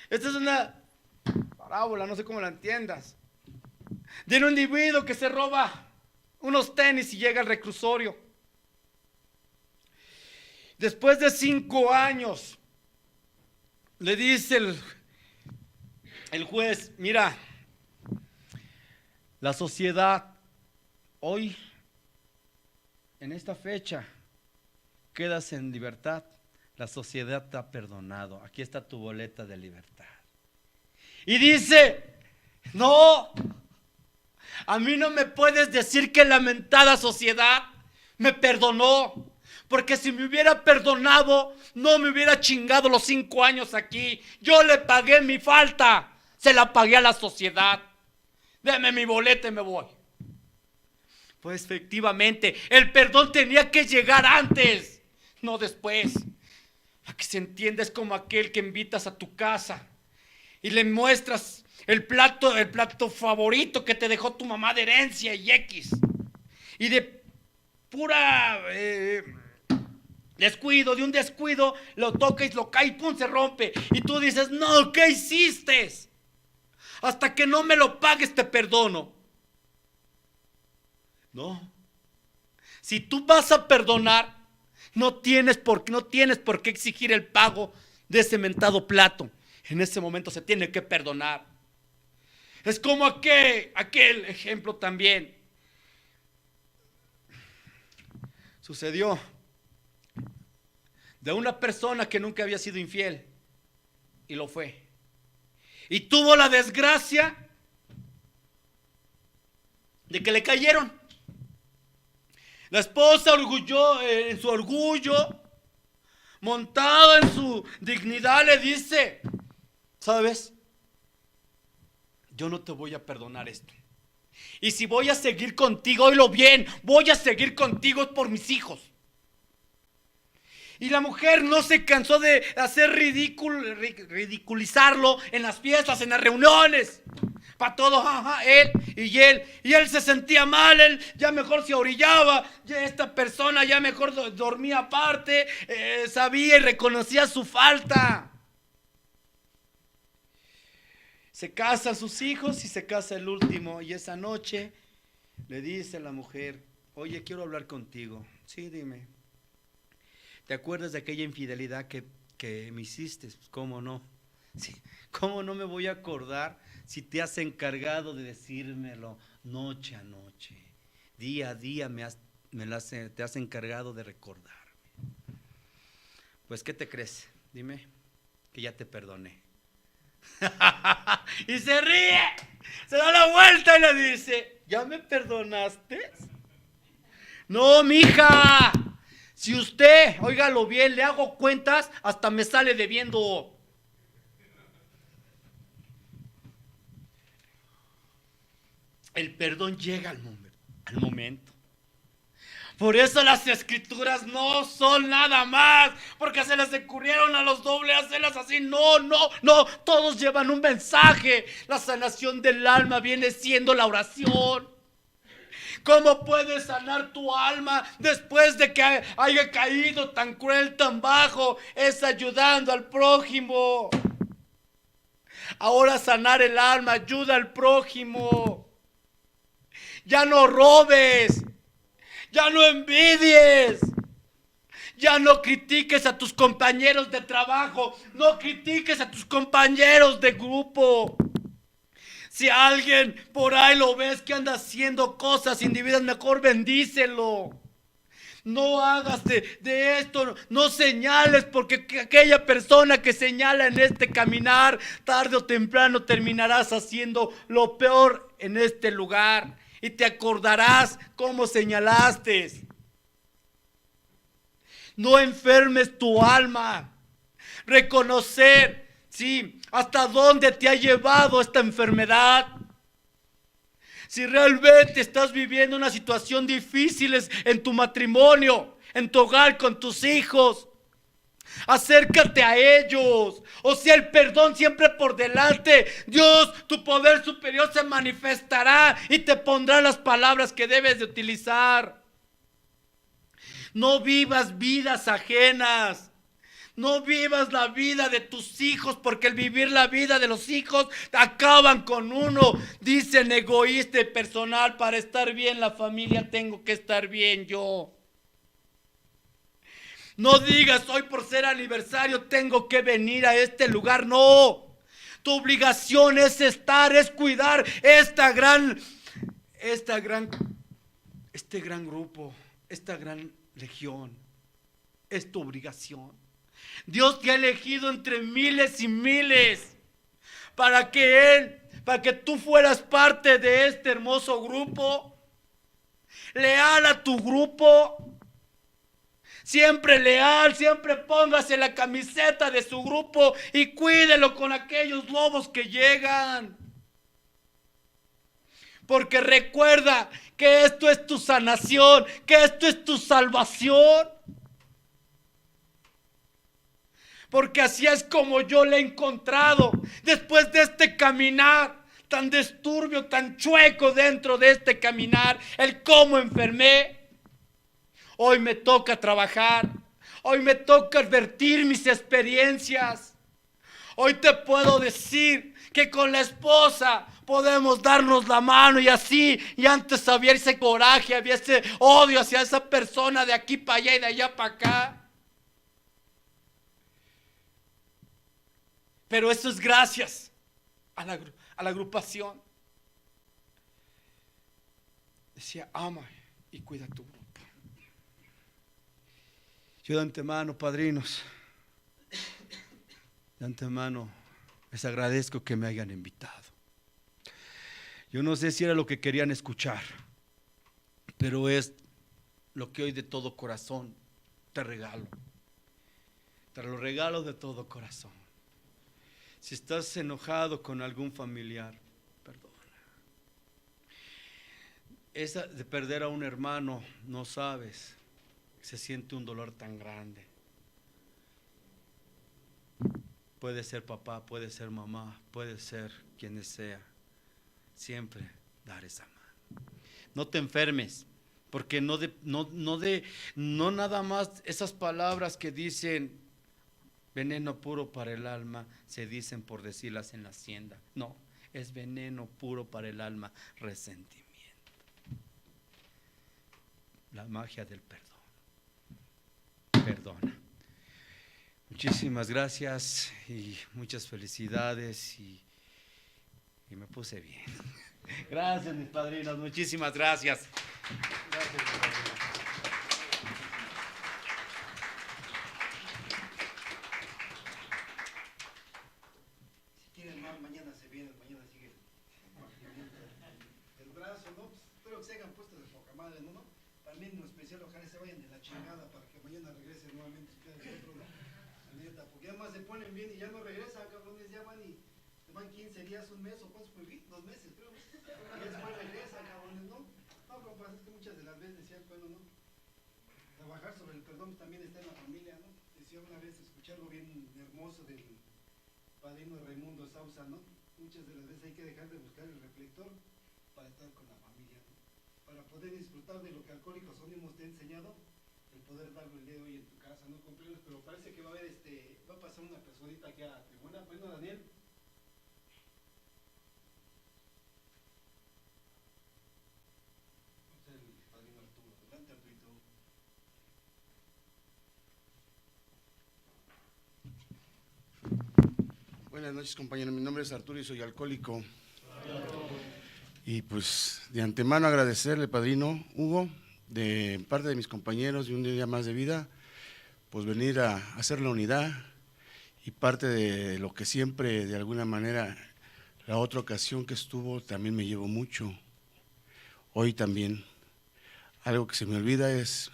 Esta es una parábola, no sé cómo la entiendas, de un individuo que se roba unos tenis y llega al reclusorio. Después de 5 años, le dice el juez, mira, la sociedad hoy, en esta fecha, quedas en libertad. La sociedad te ha perdonado. Aquí está tu boleta de libertad. Y dice, no, a mí no me puedes decir que la mentada sociedad me perdonó. Porque si me hubiera perdonado, no me hubiera chingado los 5 años aquí. Yo le pagué mi falta. Se la pagué a la sociedad. Deme mi boleta y me voy. Pues efectivamente, el perdón tenía que llegar antes, no después. Para que se entienda, es como aquel que invitas a tu casa y le muestras el plato favorito que te dejó tu mamá de herencia y X. Y de pura descuido, de un descuido, lo toca y lo cae y pum, se rompe. Y tú dices, no, ¿qué hiciste? Hasta que no me lo pagues te perdono. No. Si tú vas a perdonar, no tienes por qué exigir el pago de ese mentado plato. En ese momento se tiene que perdonar. Es como aquel ejemplo también. Sucedió de una persona que nunca había sido infiel y lo fue. Y tuvo la desgracia de que le cayeron. La esposa en su orgullo, montada en su dignidad, le dice: ¿sabes? Yo no te voy a perdonar esto. Y si voy a seguir contigo, oílo bien, voy a seguir contigo por mis hijos. Y la mujer no se cansó de hacer ridiculizarlo en las fiestas, en las reuniones. Para todos, él. Y él se sentía mal, él ya mejor se orillaba, ya esta persona ya mejor dormía aparte, sabía y reconocía su falta. Se casan sus hijos y se casa el último. Y esa noche le dice a la mujer: oye, quiero hablar contigo. Sí, dime. ¿Te acuerdas de aquella infidelidad que me hiciste? Pues, ¿cómo no? Sí, ¿cómo no me voy a acordar si te has encargado de decírmelo noche a noche? Día a día te has encargado de recordarme. Pues, ¿qué te crees? Dime que ya te perdoné. Y se ríe, se da la vuelta y le dice: ¿ya me perdonaste? No, mija, si usted, óigalo bien, le hago cuentas, hasta me sale debiendo. El perdón llega al momento. Por eso las escrituras no son nada más porque se les ocurrieron a los dobles hacerlas así. No, todos llevan un mensaje. La sanación del alma viene siendo la oración. ¿Cómo puedes sanar tu alma después de que haya caído tan cruel, tan bajo? Es ayudando al prójimo. Ahora sanar el alma, ayuda al prójimo. Ya no robes. Ya no envidies. Ya no critiques a tus compañeros de trabajo. No critiques a tus compañeros de grupo. Si alguien por ahí lo ves que anda haciendo cosas indebidas, mejor bendícelo. No hagas de esto, no señales, porque aquella persona que señala en este caminar, tarde o temprano terminarás haciendo lo peor en este lugar. Y te acordarás cómo señalaste. No enfermes tu alma. Reconocer, sí, hasta dónde te ha llevado esta enfermedad. Si realmente estás viviendo una situación difícil en tu matrimonio, en tu hogar con tus hijos, acércate a ellos. O sea, el perdón siempre por delante. Dios, tu poder superior se manifestará y te pondrá las palabras que debes de utilizar. No vivas vidas ajenas. No vivas la vida de tus hijos, porque el vivir la vida de los hijos acaban con uno. Dicen egoísta y personal: para estar bien la familia tengo que estar bien yo. No digas: hoy por ser aniversario tengo que venir a este lugar. No, tu obligación es es cuidar este gran grupo, esta gran legión. Es tu obligación. Dios te ha elegido entre miles y miles para que tú fueras parte de este hermoso grupo. Leal a tu grupo. Siempre leal, siempre póngase la camiseta de su grupo y cuídelo con aquellos lobos que llegan. Porque recuerda que esto es tu sanación, que esto es tu salvación. Porque así es como yo le he encontrado después de este caminar tan disturbio, tan chueco dentro de este caminar, el cómo enfermé. Hoy me toca trabajar, hoy me toca advertir mis experiencias. Hoy te puedo decir que con la esposa podemos darnos la mano y así, y antes había ese coraje, había ese odio hacia esa persona de aquí para allá y de allá para acá. Pero eso es gracias a la agrupación. Decía, ama y cuida tu grupo. Yo de antemano, padrinos, de antemano les agradezco que me hayan invitado. Yo no sé si era lo que querían escuchar, pero es lo que hoy de todo corazón te regalo. Te lo regalo de todo corazón. Si estás enojado con algún familiar, perdona. Esa de perder a un hermano, no sabes, se siente un dolor tan grande. Puede ser papá, puede ser mamá, puede ser quienes sea. Siempre dar esa mano. No te enfermes, porque no nada más esas palabras que dicen veneno puro para el alma, se dicen por decirlas en la hacienda. No, es veneno puro para el alma, resentimiento. La magia del perdón. Perdona. Muchísimas gracias y muchas felicidades y me puse bien. Gracias, mis padrinos, muchísimas gracias. Gracias, mis padrinos. Si quieren más, mañana se vienen, mañana sigue el brazo, ¿no? Pues espero que se hayan puesto de poca madre, ¿no? También en especial ojalá se vayan de la chingada para que mañana regresen nuevamente ustedes otro, ¿no? La neta, porque además se ponen bien y ya no regresan, cabrones, ya van y van 15 días, un mes o cuántos fue, 2 meses, creo. Y después regresan, cabrones, ¿no? No, compas, es que muchas de las veces decían, bueno, ¿no? Trabajar sobre el perdón también está en la familia, ¿no? Decía una vez, escuché algo bien hermoso del padrino Raimundo Sausa, ¿no? Muchas de las veces hay que dejar de buscar el reflector para estar con la familia, ¿no? Para poder disfrutar de lo que Alcohólicos Anónimos te ha enseñado, el poder darlo el día de hoy en tu casa, ¿no? Comprendes, pero parece que va a haber va a pasar una personita aquí a la tribuna. Bueno, Daniel. El padrino Arturo, adelante, Arturito. Buenas noches, compañeros. Mi nombre es Arturo y soy alcohólico. Y pues de antemano agradecerle, padrino Hugo, de parte de mis compañeros de un día más de vida, pues venir a hacer la unidad y parte de lo que siempre, de alguna manera, la otra ocasión que estuvo también me llevo mucho. Hoy también. Algo que se me olvida es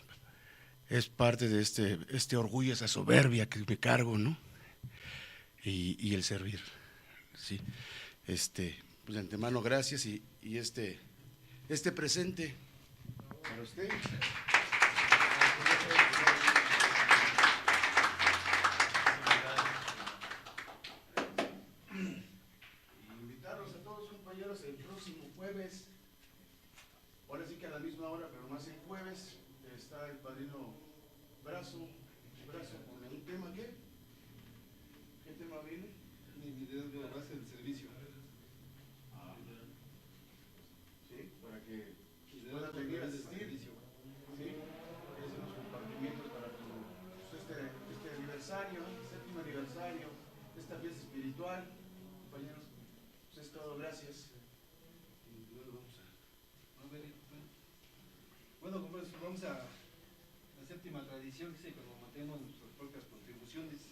parte de este orgullo, esa soberbia que me cargo, ¿no? Y el servir, ¿sí? Pues de antemano gracias y este presente para usted. Y invitarlos a todos, compañeros, el próximo jueves, ahora sí que a la misma hora, pero más el jueves, está el padrino Brazo con un tema. ¿Qué tema viene? Mi liderazgo a base del servicio. ¿Sí? Para que pueda venir a asistir. ¿Sí? Esos son los compartimientos para este aniversario, séptimo aniversario, esta fiesta espiritual. Compañeros, pues es todo, gracias. Y luego vamos a ver. Bueno, compañeros, vamos a la séptima tradición, dice, cuando mantenemos nuestras propias contribuciones.